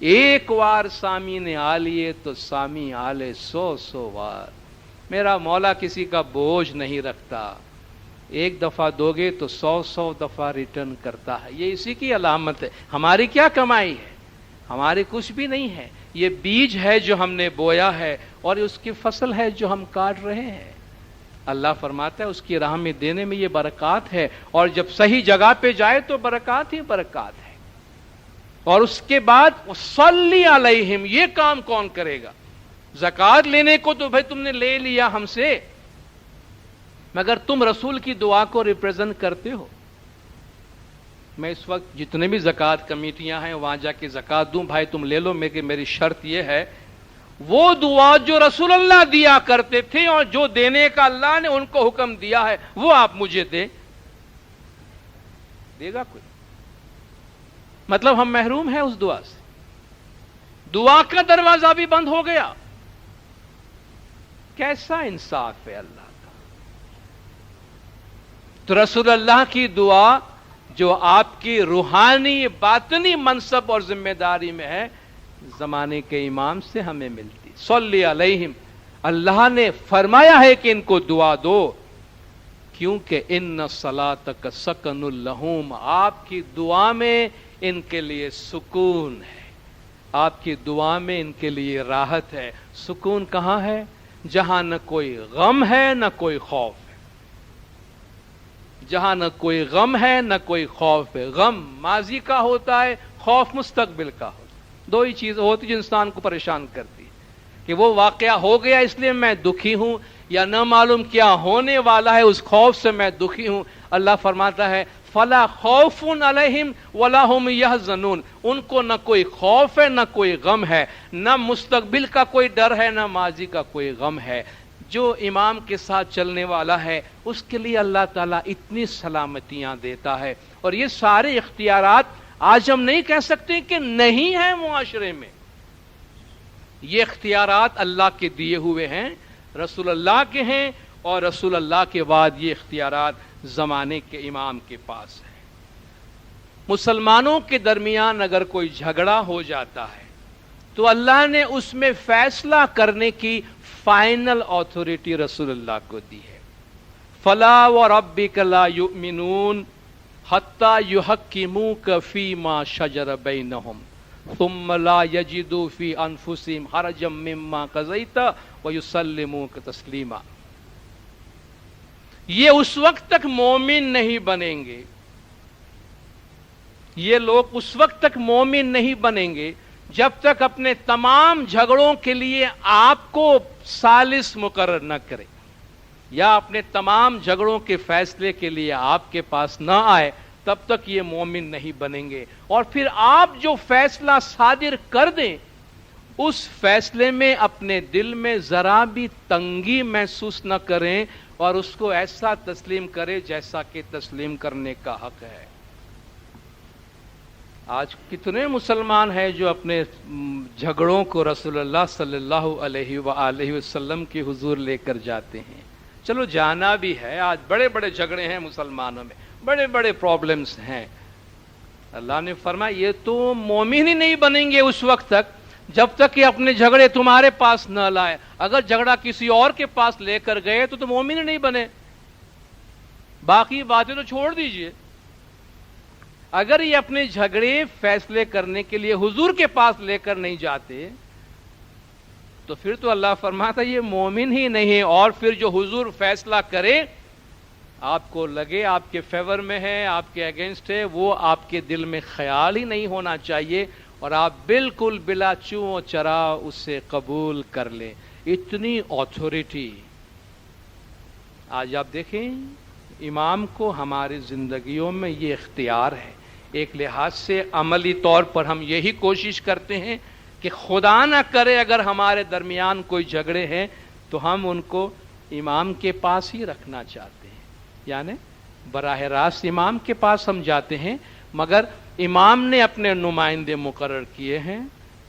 ایک وار سامی نے آ لیے تو سامی آلے 100 وار. میرا مولا کسی کا بوجھ نہیں رکھتا. ایک دفعہ دو گے تو 100 دفعہ ریٹرن کرتا ہے. یہ اسی کی علامت ہے. ہماری کیا کمائی ہے؟ ہماری کچھ بھی نہیں ہے. یہ بیج ہے جو ہم نے بویا ہے اور اس کی فصل ہے جو ہم کاٹ رہے ہیں. اللہ فرماتا ہے اس کی راہ میں دینے میں یہ برکات ہے, اور جب صحیح جگہ پہ جائے تو برکات ہی برکات ہے. اور اس کے بعد صلی علیہم, یہ کام کون کرے گا؟ زکوٰۃ لینے کو تو بھائی تم نے لے لیا ہم سے, مگر تم رسول کی دعا کو ریپرزینٹ کرتے ہو. میں اس وقت جتنے بھی زکوٰۃ کمیٹیاں ہیں وہاں جا کے زکوٰۃ دوں, بھائی تم لے لو, میری شرط یہ ہے وہ دعا جو رسول اللہ دیا کرتے تھے اور جو دینے کا اللہ نے ان کو حکم دیا ہے وہ آپ مجھے دیں. دے گا کوئی؟ مطلب ہم محروم ہیں اس دعا سے. دعا کا دروازہ بھی بند ہو گیا. کیسا انصاف ہے اللہ کا. تو رسول اللہ کی دعا جو آپ کی روحانی باطنی منصب اور ذمہ داری میں ہے, زمانے کے امام سے ہمیں ملتی. صلی علیہم, اللہ نے فرمایا ہے کہ ان کو دعا دو, کیونکہ ان صلاتک سکن لہم, آپ کی دعا میں ان کے لیے سکون ہے, آپ کی دعا میں ان کے لیے راحت ہے. سکون کہاں ہے؟ جہاں نہ کوئی غم ہے نہ کوئی خوف ہے. جہاں نہ کوئی غم ہے نہ کوئی خوف ہے. غم ماضی کا ہوتا ہے, خوف مستقبل کا ہوتا ہے. دو ہی چیز ہوتی جو انسان کو پریشان کرتی ہے, کہ وہ واقعہ ہو گیا اس لیے میں دکھی ہوں, یا نہ معلوم کیا ہونے والا ہے اس خوف سے میں دکھی ہوں. اللہ فرماتا ہے فلا خوف علیہم ولا هم يحزنون, ان کو نہ کوئی خوف ہے نہ کوئی غم ہے, نہ مستقبل کا کوئی ڈر ہے نہ ماضی کا کوئی غم ہے. جو امام کے ساتھ چلنے والا ہے اس کے لیے اللہ تعالیٰ اتنی سلامتیاں دیتا ہے. اور یہ سارے اختیارات آج ہم نہیں کہہ سکتے کہ نہیں ہیں معاشرے میں. یہ اختیارات اللہ کے دیے ہوئے ہیں, رسول اللہ کے ہیں, اور رسول اللہ کے بعد یہ اختیارات زمانے کے امام کے پاس ہے. مسلمانوں کے درمیان اگر کوئی جھگڑا ہو جاتا ہے تو اللہ نے اس میں فیصلہ کرنے کی فائنل اتھارٹی رسول اللہ کو دی ہے. فلا وربک لا یؤمنون حتی یحکموک فیما شجر بینہم ثم لا یجدوا فی انفسہم حرجا مما قضیت ویسلموک تسلیما. یہ اس وقت تک مومن نہیں بنیں گے, یہ لوگ اس وقت تک مومن نہیں بنیں گے جب تک اپنے تمام جھگڑوں کے لیے آپ کو ثالث مقرر نہ کرے, یا اپنے تمام جھگڑوں کے فیصلے کے لیے آپ کے پاس نہ آئے, تب تک یہ مومن نہیں بنیں گے. اور پھر آپ جو فیصلہ صادر کر دیں اس فیصلے میں اپنے دل میں ذرا بھی تنگی محسوس نہ کریں, اور اس کو ایسا تسلیم کرے جیسا کہ تسلیم کرنے کا حق ہے. آج کتنے مسلمان ہیں جو اپنے جھگڑوں کو رسول اللہ صلی اللہ علیہ وآلہ وسلم کے حضور لے کر جاتے ہیں. چلو جانا بھی ہے, آج بڑے بڑے جھگڑے ہیں مسلمانوں میں, بڑے بڑے پرابلمز ہیں. اللہ نے فرمایا یہ تو مومن ہی نہیں بنیں گے اس وقت تک جب تک کہ اپنے جھگڑے تمہارے پاس نہ لائے. اگر جھگڑا کسی اور کے پاس لے کر گئے تو مومن ہی نہیں بنے. باقی باتیں تو چھوڑ دیجئے. اگر یہ اپنے جھگڑے فیصلے کرنے کے لیے حضور کے پاس لے کر نہیں جاتے تو پھر تو اللہ فرماتا یہ مومن ہی نہیں ہے. اور پھر جو حضور فیصلہ کرے آپ کو لگے آپ کے فیور میں ہے, آپ کے اگینسٹ ہے, وہ آپ کے دل میں خیال ہی نہیں ہونا چاہیے, اور آپ بالکل بلا چوں چرا اسے قبول کر لیں. اتنی اتھارٹی. آج آپ دیکھیں امام کو ہماری زندگیوں میں یہ اختیار ہے. ایک لحاظ سے عملی طور پر ہم یہی کوشش کرتے ہیں کہ خدا نہ کرے اگر ہمارے درمیان کوئی جھگڑے ہیں تو ہم ان کو امام کے پاس ہی رکھنا چاہتے ہیں, یعنی براہ راست امام کے پاس ہم جاتے ہیں, مگر امام نے اپنے نمائندے مقرر کیے ہیں.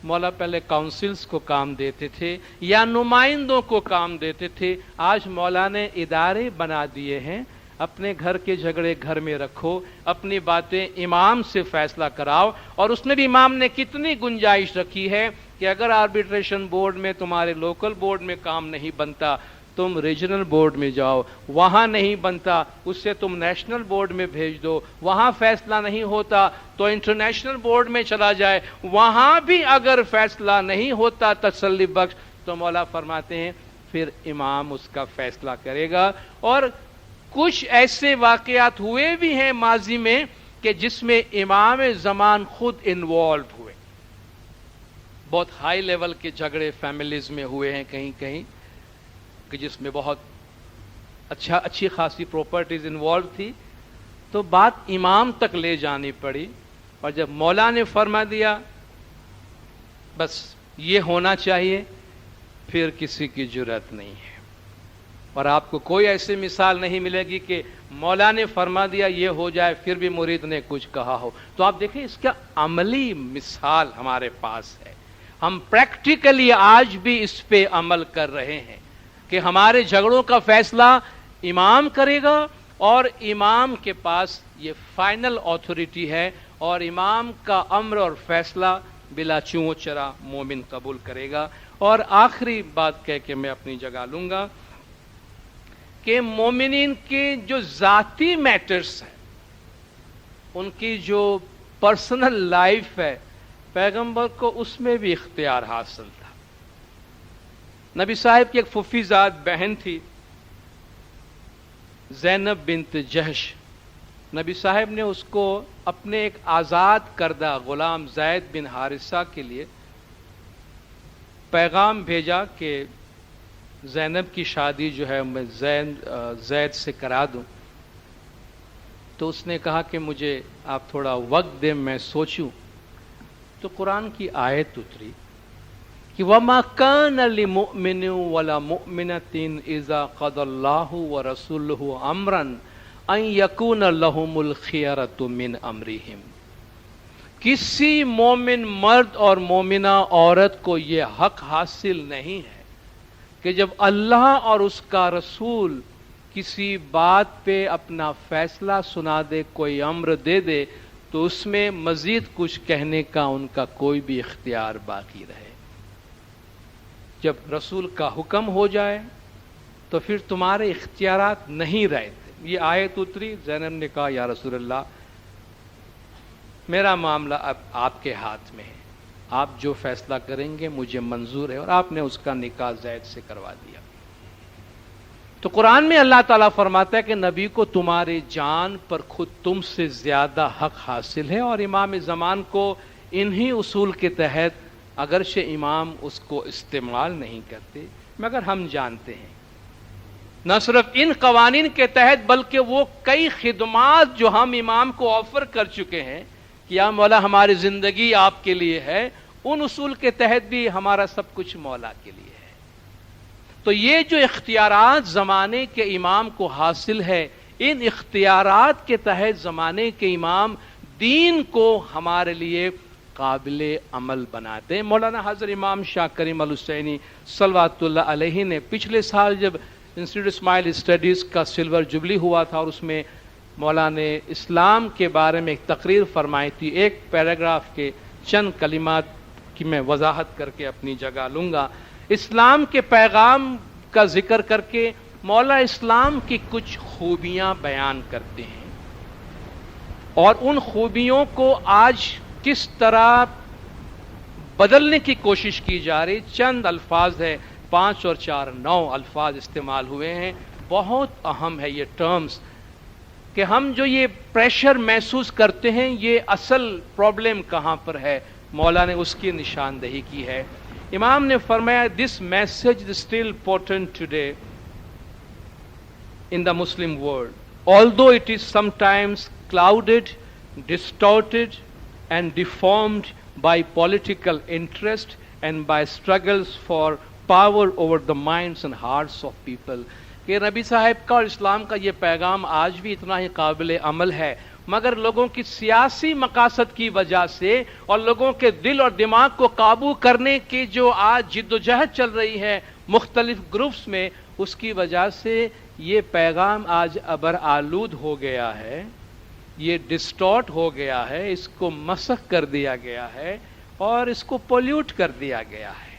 مولا پہلے کاؤنسلز کو کام دیتے تھے یا نمائندوں کو کام دیتے تھے, آج مولا نے ادارے بنا دیے ہیں. اپنے گھر کے جھگڑے گھر میں رکھو، اپنی باتیں امام سے فیصلہ کراؤ. اور اس میں بھی امام نے کتنی گنجائش رکھی ہے کہ اگر آربیٹریشن بورڈ میں تمہارے لوکل بورڈ میں کام نہیں بنتا، تم ریجنل بورڈ میں جاؤ، وہاں نہیں بنتا اس سے تم نیشنل بورڈ میں بھیج دو، وہاں فیصلہ نہیں ہوتا تو انٹرنیشنل بورڈ میں چلا جائے، وہاں بھی اگر فیصلہ نہیں ہوتا تسلی بخش تو مولا فرماتے ہیں پھر امام اس کا فیصلہ کرے گا. اور کچھ ایسے واقعات ہوئے بھی ہیں ماضی میں کہ جس میں امام زمان خود انوالو ہوئے. بہت ہائی لیول کے جھگڑے فیملیز میں ہوئے ہیں کہیں کہیں کہ جس میں بہت اچھی خاصی پراپرٹیز انوالو تھی، تو بات امام تک لے جانی پڑی. اور جب مولا نے فرما دیا بس یہ ہونا چاہیے، پھر کسی کی جرأت نہیں ہے. اور آپ کو کوئی ایسی مثال نہیں ملے گی کہ مولا نے فرما دیا یہ ہو جائے پھر بھی مرید نے کچھ کہا ہو. تو آپ دیکھیں اس کا عملی مثال ہمارے پاس ہے. ہم پریکٹیکلی آج بھی اس پہ عمل کر رہے ہیں کہ ہمارے جھگڑوں کا فیصلہ امام کرے گا، اور امام کے پاس یہ فائنل اتھارٹی ہے، اور امام کا امر اور فیصلہ بلا چوں چرا مومن قبول کرے گا. اور آخری بات کہہ کے میں اپنی جگہ لوں گا کہ مومنین کے جو ذاتی میٹرز ہیں، ان کی جو پرسنل لائف ہے، پیغمبر کو اس میں بھی اختیار حاصل تھا. نبی صاحب کی ایک پھوپھی زاد بہن تھی زینب بنت جہش. نبی صاحب نے اس کو اپنے ایک آزاد کردہ غلام زید بن حارثہ کے لیے پیغام بھیجا کہ زینب کی شادی جو ہے میں زید سے کرا دوں. تو اس نے کہا کہ مجھے آپ تھوڑا وقت دیں، میں سوچوں. تو قرآن کی آیت اتری کہ وَمَا كَانَ لِمُؤْمِنٍ وَلَا مُؤْمِنَةٍ إِذَا قَضَى اللَّهُ وَرَسُولُهُ أَمْرًا أَن يَكُونَ لَهُمُ الْخِيَرَةُ مِنْ أَمْرِهِمْ. کسی مومن مرد اور مومنہ عورت کو یہ حق حاصل نہیں ہے کہ جب اللہ اور اس کا رسول کسی بات پہ اپنا فیصلہ سنا دے، کوئی امر دے دے، تو اس میں مزید کچھ کہنے کا ان کا کوئی بھی اختیار باقی رہے. جب رسول کا حکم ہو جائے تو پھر تمہارے اختیارات نہیں رہتے. یہ آیت اتری. زینب نے کہا یا رسول اللہ میرا معاملہ اب آپ کے ہاتھ میں ہے، آپ جو فیصلہ کریں گے مجھے منظور ہے. اور آپ نے اس کا نکاح زید سے کروا دیا. تو قرآن میں اللہ تعالیٰ فرماتا ہے کہ نبی کو تمہاری جان پر خود تم سے زیادہ حق حاصل ہے. اور امام زمان کو انہی اصول کے تحت اگرچہ امام اس کو استعمال نہیں کرتے مگر ہم جانتے ہیں نہ صرف ان قوانین کے تحت بلکہ وہ کئی خدمات جو ہم امام کو آفر کر چکے ہیں کہ یا مولا ہماری زندگی آپ کے لیے ہے، ان اصول کے تحت بھی ہمارا سب کچھ مولا کے لیے ہے. تو یہ جو اختیارات زمانے کے امام کو حاصل ہے، ان اختیارات کے تحت زمانے کے امام دین کو ہمارے لیے قابل عمل بناتے ہیں. مولانا حضرت امام شاہ کریم الحسینی صلوات اللہ علیہ نے پچھلے سال جب انسٹیٹیوٹ اسماعیل اسٹڈیز کا سلور جبلی ہوا تھا اور اس میں مولا نے اسلام کے بارے میں ایک تقریر فرمائی تھی، ایک پیراگراف کے چند کلمات کی میں وضاحت کر کے اپنی جگہ لوں گا. اسلام کے پیغام کا ذکر کر کے مولا اسلام کی کچھ خوبیاں بیان کرتے ہیں اور ان خوبیوں کو آج کس طرح بدلنے کی کوشش کی جا رہی. چند الفاظ ہے، 5 اور 4 9 الفاظ استعمال ہوئے ہیں. بہت اہم ہے یہ ٹرمز کہ ہم جو یہ پریشر محسوس کرتے ہیں یہ اصل پرابلم کہاں پر ہے. مولا نے اس کی نشاندہی کی ہے. امام نے فرمایا this message is still important today in the Muslim world, although it is sometimes clouded, distorted and deformed by political interest and by struggles for power over the minds and hearts of people. کہ نبی صاحب کا اور اسلام کا یہ پیغام آج بھی اتنا ہی قابل عمل ہے، مگر لوگوں کی سیاسی مقاصد کی وجہ سے اور لوگوں کے دل اور دماغ کو قابو کرنے کی جو آج جد و جہد چل رہی ہے مختلف گروپس میں، اس کی وجہ سے یہ پیغام آج ابر آلود ہو گیا ہے، یہ ڈسٹارٹ ہو گیا ہے، اس کو مسخ کر دیا گیا ہے اور اس کو پولیوٹ کر دیا گیا ہے۔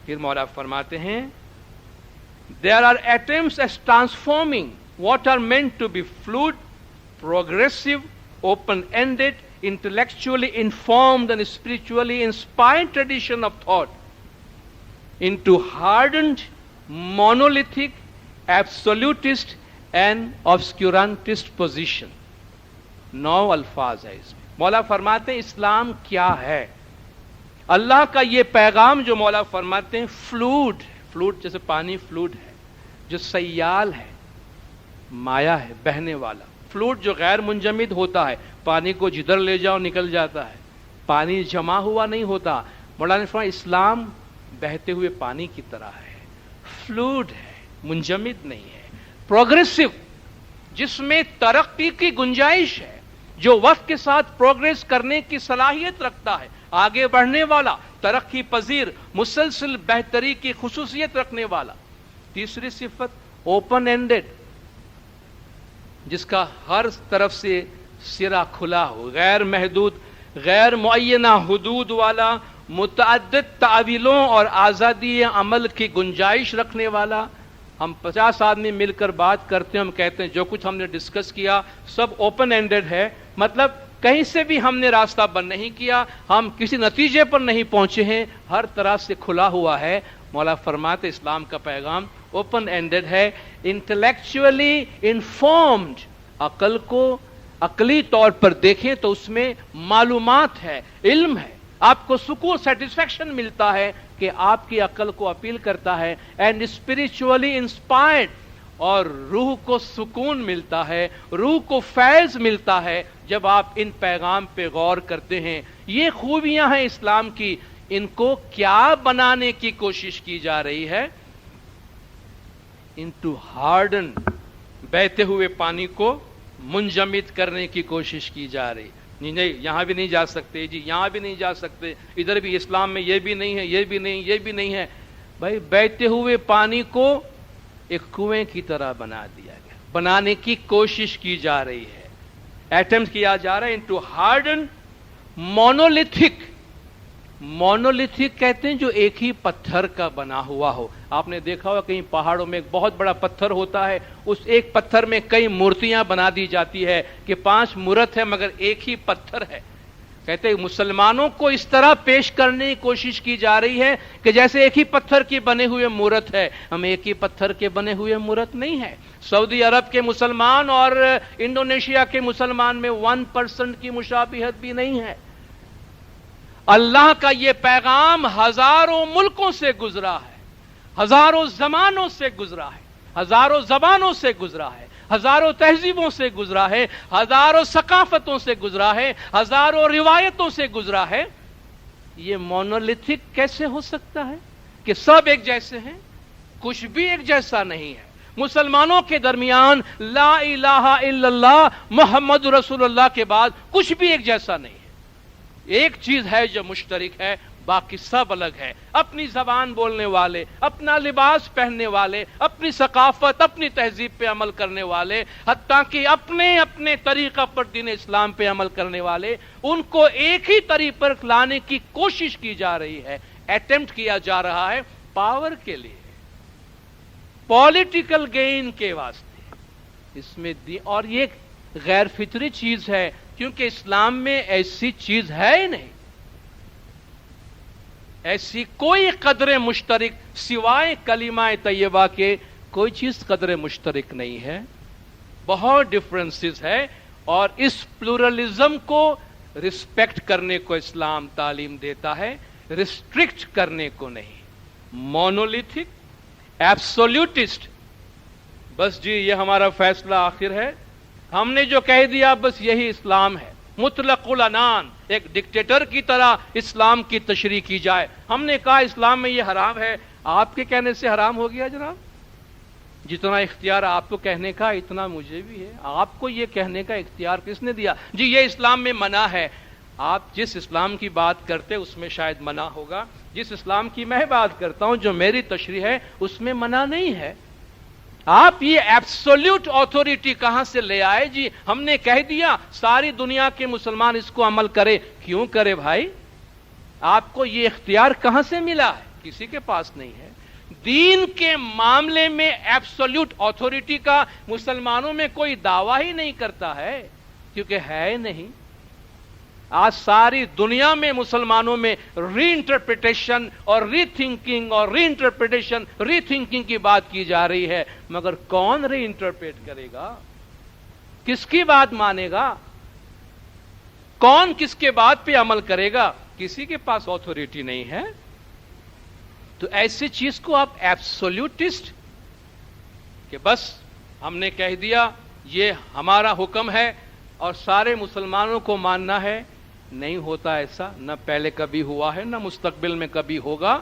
پھر مولا فرماتے ہیں there are attempts at transforming what are meant to be fluid, progressive, open-ended, intellectually informed and spiritually inspired tradition of thought into hardened, monolithic, absolutist and obscurantist position. 9 الفاظ ہے اس میں۔ مولا فرماتے ہیں اسلام کیا ہے؟ اللہ کا یہ پیغام جو مولا فرماتے ہیں فلوڈ جیسے پانی فلوڈ ہے، جو سیال ہے، مایا ہے، بہنے والا۔ فلوڈ جو غیر منجمد ہوتا ہے، پانی کو جدھر لے جاؤ نکل جاتا ہے، پانی جمع ہوا نہیں ہوتا۔ مولانا نے فرمایا اسلام بہتے ہوئے پانی کی طرح ہے، فلوڈ ہے، منجمد نہیں ہے، پروگریسو، جس میں ترقی کی گنجائش ہے، جو وقت کے ساتھ پروگریس کرنے کی صلاحیت رکھتا ہے، آگے بڑھنے والا، ترقی پذیر، مسلسل بہتری کی خصوصیت رکھنے والا۔ تیسری صفت اوپن اینڈڈ، جس کا ہر طرف سے سرا کھلا ہو، غیر محدود، غیر معینہ حدود والا، متعدد تعویلوں اور آزادی عمل کی گنجائش رکھنے والا۔ ہم 50 آدمی مل کر بات کرتے ہیں، ہم کہتے ہیں جو کچھ ہم نے ڈسکس کیا سب اوپن اینڈڈ ہے، مطلب کہیں سے بھی ہم نے راستہ بند نہیں کیا، ہم کسی نتیجے پر نہیں پہنچے ہیں، ہر طرح سے کھلا ہوا ہے۔ مولا فرماتے اسلام کا پیغام اوپن اینڈڈ ہے، انٹلیکچولی انفارمڈ، عقل کو عقلی طور پر دیکھیں تو اس میں معلومات ہے، علم ہے، آپ کو سکون، سیٹسفیکشن ملتا ہے کہ آپ کی عقل کو اپیل کرتا ہے، اینڈ اسپرچولی انسپائرڈ، اور روح کو سکون ملتا ہے، روح کو فیض ملتا ہے جب آپ ان پیغام پہ غور کرتے ہیں۔ یہ خوبیاں ہیں اسلام کی، ان کو کیا بنانے کی کوشش کی جا رہی ہے؟ انٹو ہارڈن، بہتے ہوئے پانی کو منجمد کرنے کی کوشش کی جا رہی۔ نہیں یہاں بھی نہیں جا سکتے جی، یہاں بھی نہیں جا سکتے، ادھر بھی اسلام میں یہ بھی نہیں ہے، یہ بھی نہیں، یہ بھی نہیں ہے۔ بھائی بہتے ہوئے پانی کو ایک کنویں کی طرح بنا دیا گیا، بنانے کی کوشش کی جا رہی ہے، ایٹمپٹ کیا جا رہا ہے انٹو ہارڈن مونولیتھک۔ مونولیتھک کہتے ہیں جو ایک ہی پتھر کا بنا ہوا ہو۔ آپ نے دیکھا ہوگا کہیں پہاڑوں میں ایک بہت بڑا پتھر ہوتا ہے، اس ایک پتھر میں کئی مورتیاں بنا دی جاتی ہے کہ 5 مورت ہے مگر ایک ہی پتھر ہے۔ کہتے ہیں مسلمانوں کو اس طرح پیش کرنے کی کوشش کی جا رہی ہے کہ جیسے ایک ہی پتھر کی بنے ہوئے مورت ہے۔ ہم ایک ہی پتھر کے بنے ہوئے مورت نہیں ہے۔ سعودی عرب کے مسلمان اور انڈونیشیا کے مسلمان میں 1% کی مشابہت بھی نہیں ہے۔ اللہ کا یہ پیغام ہزاروں ملکوں سے گزرا ہے، ہزاروں زمانوں سے گزرا ہے، ہزاروں زبانوں سے گزرا ہے، ہزاروں تہذیبوں سے گزرا ہے، ہزاروں ثقافتوں سے گزرا ہے، ہزاروں روایتوں سے گزرا ہے۔ یہ مونولیتھک کیسے ہو سکتا ہے کہ سب ایک جیسے ہیں؟ کچھ بھی ایک جیسا نہیں ہے۔ مسلمانوں کے درمیان لا الہ الا اللہ محمد رسول اللہ کے بعد کچھ بھی ایک جیسا نہیں ہے۔ ایک چیز ہے جو مشترک ہے، باقی سب الگ ہے۔ اپنی زبان بولنے والے، اپنا لباس پہننے والے، اپنی ثقافت، اپنی تہذیب پہ عمل کرنے والے، حتیٰ کہ اپنے طریقہ پر دین اسلام پہ عمل کرنے والے، ان کو ایک ہی طریق پر لانے کی کوشش کی جا رہی ہے، ایٹمپٹ کیا جا رہا ہے پاور کے لیے، پولیٹیکل گین کے واسطے۔ اس میں اور یہ غیر فطری چیز ہے، کیونکہ اسلام میں ایسی چیز ہے ہی نہیں، ایسی کوئی قدر مشترک سوائے کلمہ طیبہ کے کوئی چیز قدر مشترک نہیں ہے، بہت ڈفرنسز ہے، اور اس پلورلزم کو رسپیکٹ کرنے کو اسلام تعلیم دیتا ہے، ریسٹرکٹ کرنے کو نہیں۔ مونولیتھک، ایبسولوٹسٹ، بس جی یہ ہمارا فیصلہ آخر ہے، ہم نے جو کہہ دیا بس یہی اسلام ہے، مطلق العنان، ایک ڈکٹیٹر کی طرح اسلام کی تشریح کی جائے۔ ہم نے کہا اسلام میں یہ حرام ہے، آپ کے کہنے سے حرام ہو گیا جناب؟ جتنا اختیار آپ کو کہنے کا اتنا مجھے بھی ہے، آپ کو یہ کہنے کا اختیار کس نے دیا؟ جی یہ اسلام میں منع ہے۔ آپ جس اسلام کی بات کرتے اس میں شاید منع ہوگا، جس اسلام کی میں بات کرتا ہوں جو میری تشریح ہے اس میں منع نہیں ہے۔ آپ یہ ایبسولوٹ اتھارٹی کہاں سے لے آئے جی؟ ہم نے کہہ دیا ساری دنیا کے مسلمان اس کو عمل کرے. کیوں کرے بھائی؟ آپ کو یہ اختیار کہاں سے ملا ہے؟ کسی کے پاس نہیں ہے. دین کے معاملے میں ایبسولوٹ اتھارٹی کا مسلمانوں میں کوئی دعویٰ ہی نہیں کرتا ہے، کیونکہ ہے نہیں. آج ساری دنیا میں مسلمانوں میں ری انٹرپریٹیشن اور ری تھنکنگ اور ری انٹرپریٹیشن ری تھنکنگ کی بات کی جا رہی ہے، مگر کون ری انٹرپریٹ کرے گا؟ کس کی بات مانے گا؟ کون کس کے بات پہ عمل کرے گا؟ کسی کے پاس اتھارٹی نہیں ہے. تو ایسی چیز کو آپ ایبسولوٹسٹ کہ بس ہم نے کہہ دیا یہ ہمارا حکم ہے اور سارے مسلمانوں کو ماننا ہے. نہیں ہوتا ایسا، نہ پہلے کبھی ہوا ہے نہ مستقبل میں کبھی ہوگا.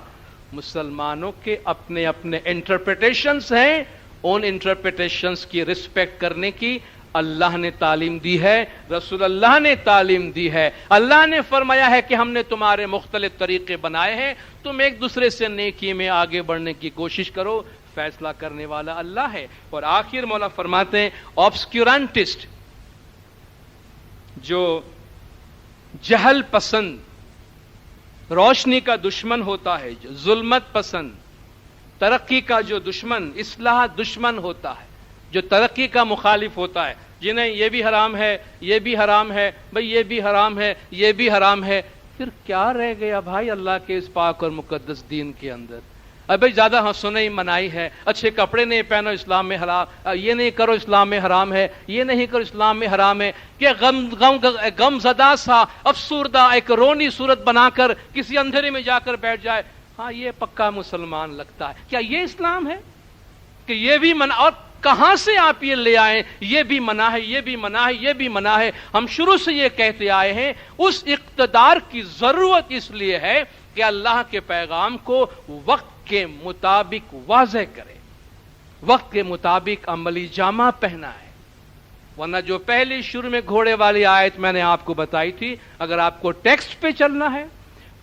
مسلمانوں کے اپنے اپنے انٹرپریٹیشنز ہیں، ان انٹرپریٹیشنز کی رسپیکٹ کرنے کی اللہ نے تعلیم دی ہے، رسول اللہ نے تعلیم دی ہے. اللہ نے فرمایا ہے کہ ہم نے تمہارے مختلف طریقے بنائے ہیں، تم ایک دوسرے سے نیکی میں آگے بڑھنے کی کوشش کرو. فیصلہ کرنے والا اللہ ہے. اور آخر مولا فرماتے ہیں آبسکیورانٹسٹ، جو جہل پسند، روشنی کا دشمن ہوتا ہے، جو ظلمت پسند، ترقی کا جو دشمن، اصلاح دشمن ہوتا ہے، جو ترقی کا مخالف ہوتا ہے، جنہیں یہ بھی حرام ہے، یہ بھی حرام ہے، بھئی یہ بھی حرام ہے، یہ بھی حرام ہے. پھر کیا رہ گیا بھائی اللہ کے اس پاک اور مقدس دین کے اندر؟ ابھی زیادہ سنائی منائی ہے، اچھے کپڑے نہیں پہنو اسلام میں حرام، یہ نہیں کرو اسلام میں حرام ہے، یہ نہیں کرو اسلام میں حرام ہے. کہ غم زدہ سا افسردہ ایک رونی صورت بنا کر کسی اندھیرے میں جا کر بیٹھ جائے، ہاں یہ پکا مسلمان لگتا ہے. کیا یہ اسلام ہے کہ یہ بھی منع؟ اور کہاں سے آپ یہ لے آئے یہ بھی منع ہے، یہ بھی منع ہے، یہ بھی منع ہے؟ ہم شروع سے یہ کہتے آئے ہیں اس اقتدار کی ضرورت اس لیے ہے کہ اللہ کے پیغام کو وقت کے مطابق واضح کرے، وقت کے مطابق عملی جامہ پہنا ہے. ورنہ جو پہلی شروع میں گھوڑے والی آیت میں نے آپ کو بتائی تھی، اگر آپ کو ٹیکسٹ پہ چلنا ہے،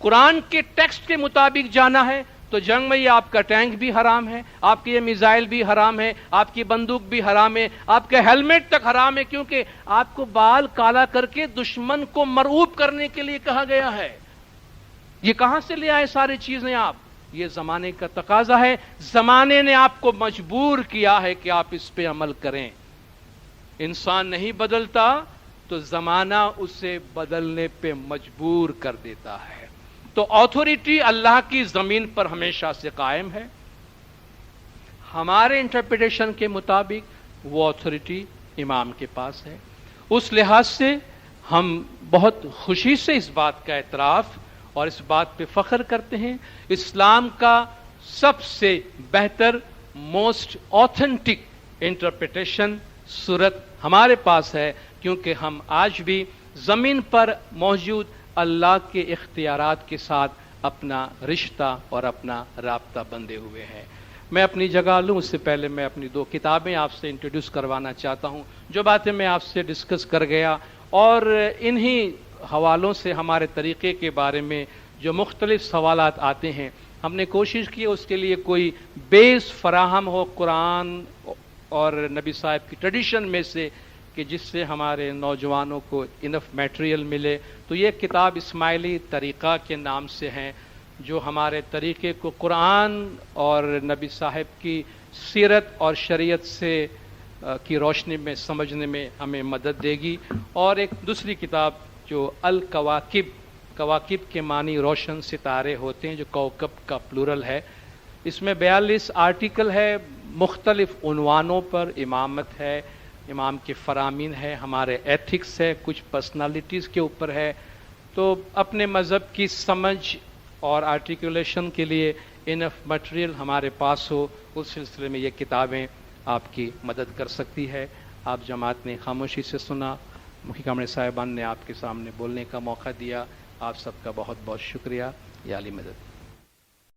قرآن کے ٹیکسٹ کے مطابق جانا ہے، تو جنگ میں یہ آپ کا ٹینک بھی حرام ہے، آپ کی یہ میزائل بھی حرام ہے، آپ کی بندوق بھی حرام ہے، آپ کا ہیلمٹ تک حرام ہے، کیونکہ آپ کو بال کالا کر کے دشمن کو مرعوب کرنے کے لیے کہا گیا ہے. یہ کہاں سے لے آئے ساری چیزیں آپ؟ یہ زمانے کا تقاضا ہے، زمانے نے آپ کو مجبور کیا ہے کہ آپ اس پہ عمل کریں. انسان نہیں بدلتا تو زمانہ اسے بدلنے پہ مجبور کر دیتا ہے. تو اتھارٹی اللہ کی زمین پر ہمیشہ سے قائم ہے. ہمارے انٹرپریٹیشن کے مطابق وہ اتھارٹی امام کے پاس ہے. اس لحاظ سے ہم بہت خوشی سے اس بات کا اعتراف اور اس بات پہ فخر کرتے ہیں. اسلام کا سب سے بہتر، موسٹ آتھینٹک انٹرپریٹیشن صورت ہمارے پاس ہے، کیونکہ ہم آج بھی زمین پر موجود اللہ کے اختیارات کے ساتھ اپنا رشتہ اور اپنا رابطہ بندھے ہوئے ہیں. میں اپنی جگہ لوں اس سے پہلے میں اپنی 2 کتابیں آپ سے انٹروڈیوس کروانا چاہتا ہوں. جو باتیں میں آپ سے ڈسکس کر گیا اور انہی حوالوں سے ہمارے طریقے کے بارے میں جو مختلف سوالات آتے ہیں، ہم نے کوشش کی اس کے لیے کوئی بیس فراہم ہو قرآن اور نبی صاحب کی ٹریڈیشن میں سے، کہ جس سے ہمارے نوجوانوں کو انف میٹیریل ملے. تو یہ کتاب اسماعیلی طریقہ کے نام سے ہیں، جو ہمارے طریقے کو قرآن اور نبی صاحب کی سیرت اور شریعت سے کی روشنی میں سمجھنے میں ہمیں مدد دے گی. اور ایک دوسری کتاب جو الکواکب، کواکب کے معنی روشن ستارے ہوتے ہیں، جو کوکب کا پلورل ہے. اس میں 42 آرٹیکل ہے مختلف عنوانوں پر. امامت ہے، امام کے فرامین ہے، ہمارے ایتھکس ہے، کچھ پرسنالٹیز کے اوپر ہے. تو اپنے مذہب کی سمجھ اور آرٹیکولیشن کے لیے انف مٹیریل ہمارے پاس ہو، اس سلسلے میں یہ کتابیں آپ کی مدد کر سکتی ہے. آپ جماعت نے خاموشی سے سنا، مکھی کامڑے صاحبان نے آپ کے سامنے بولنے کا موقع دیا. آپ سب کا بہت بہت شکریہ. یا علی مدد.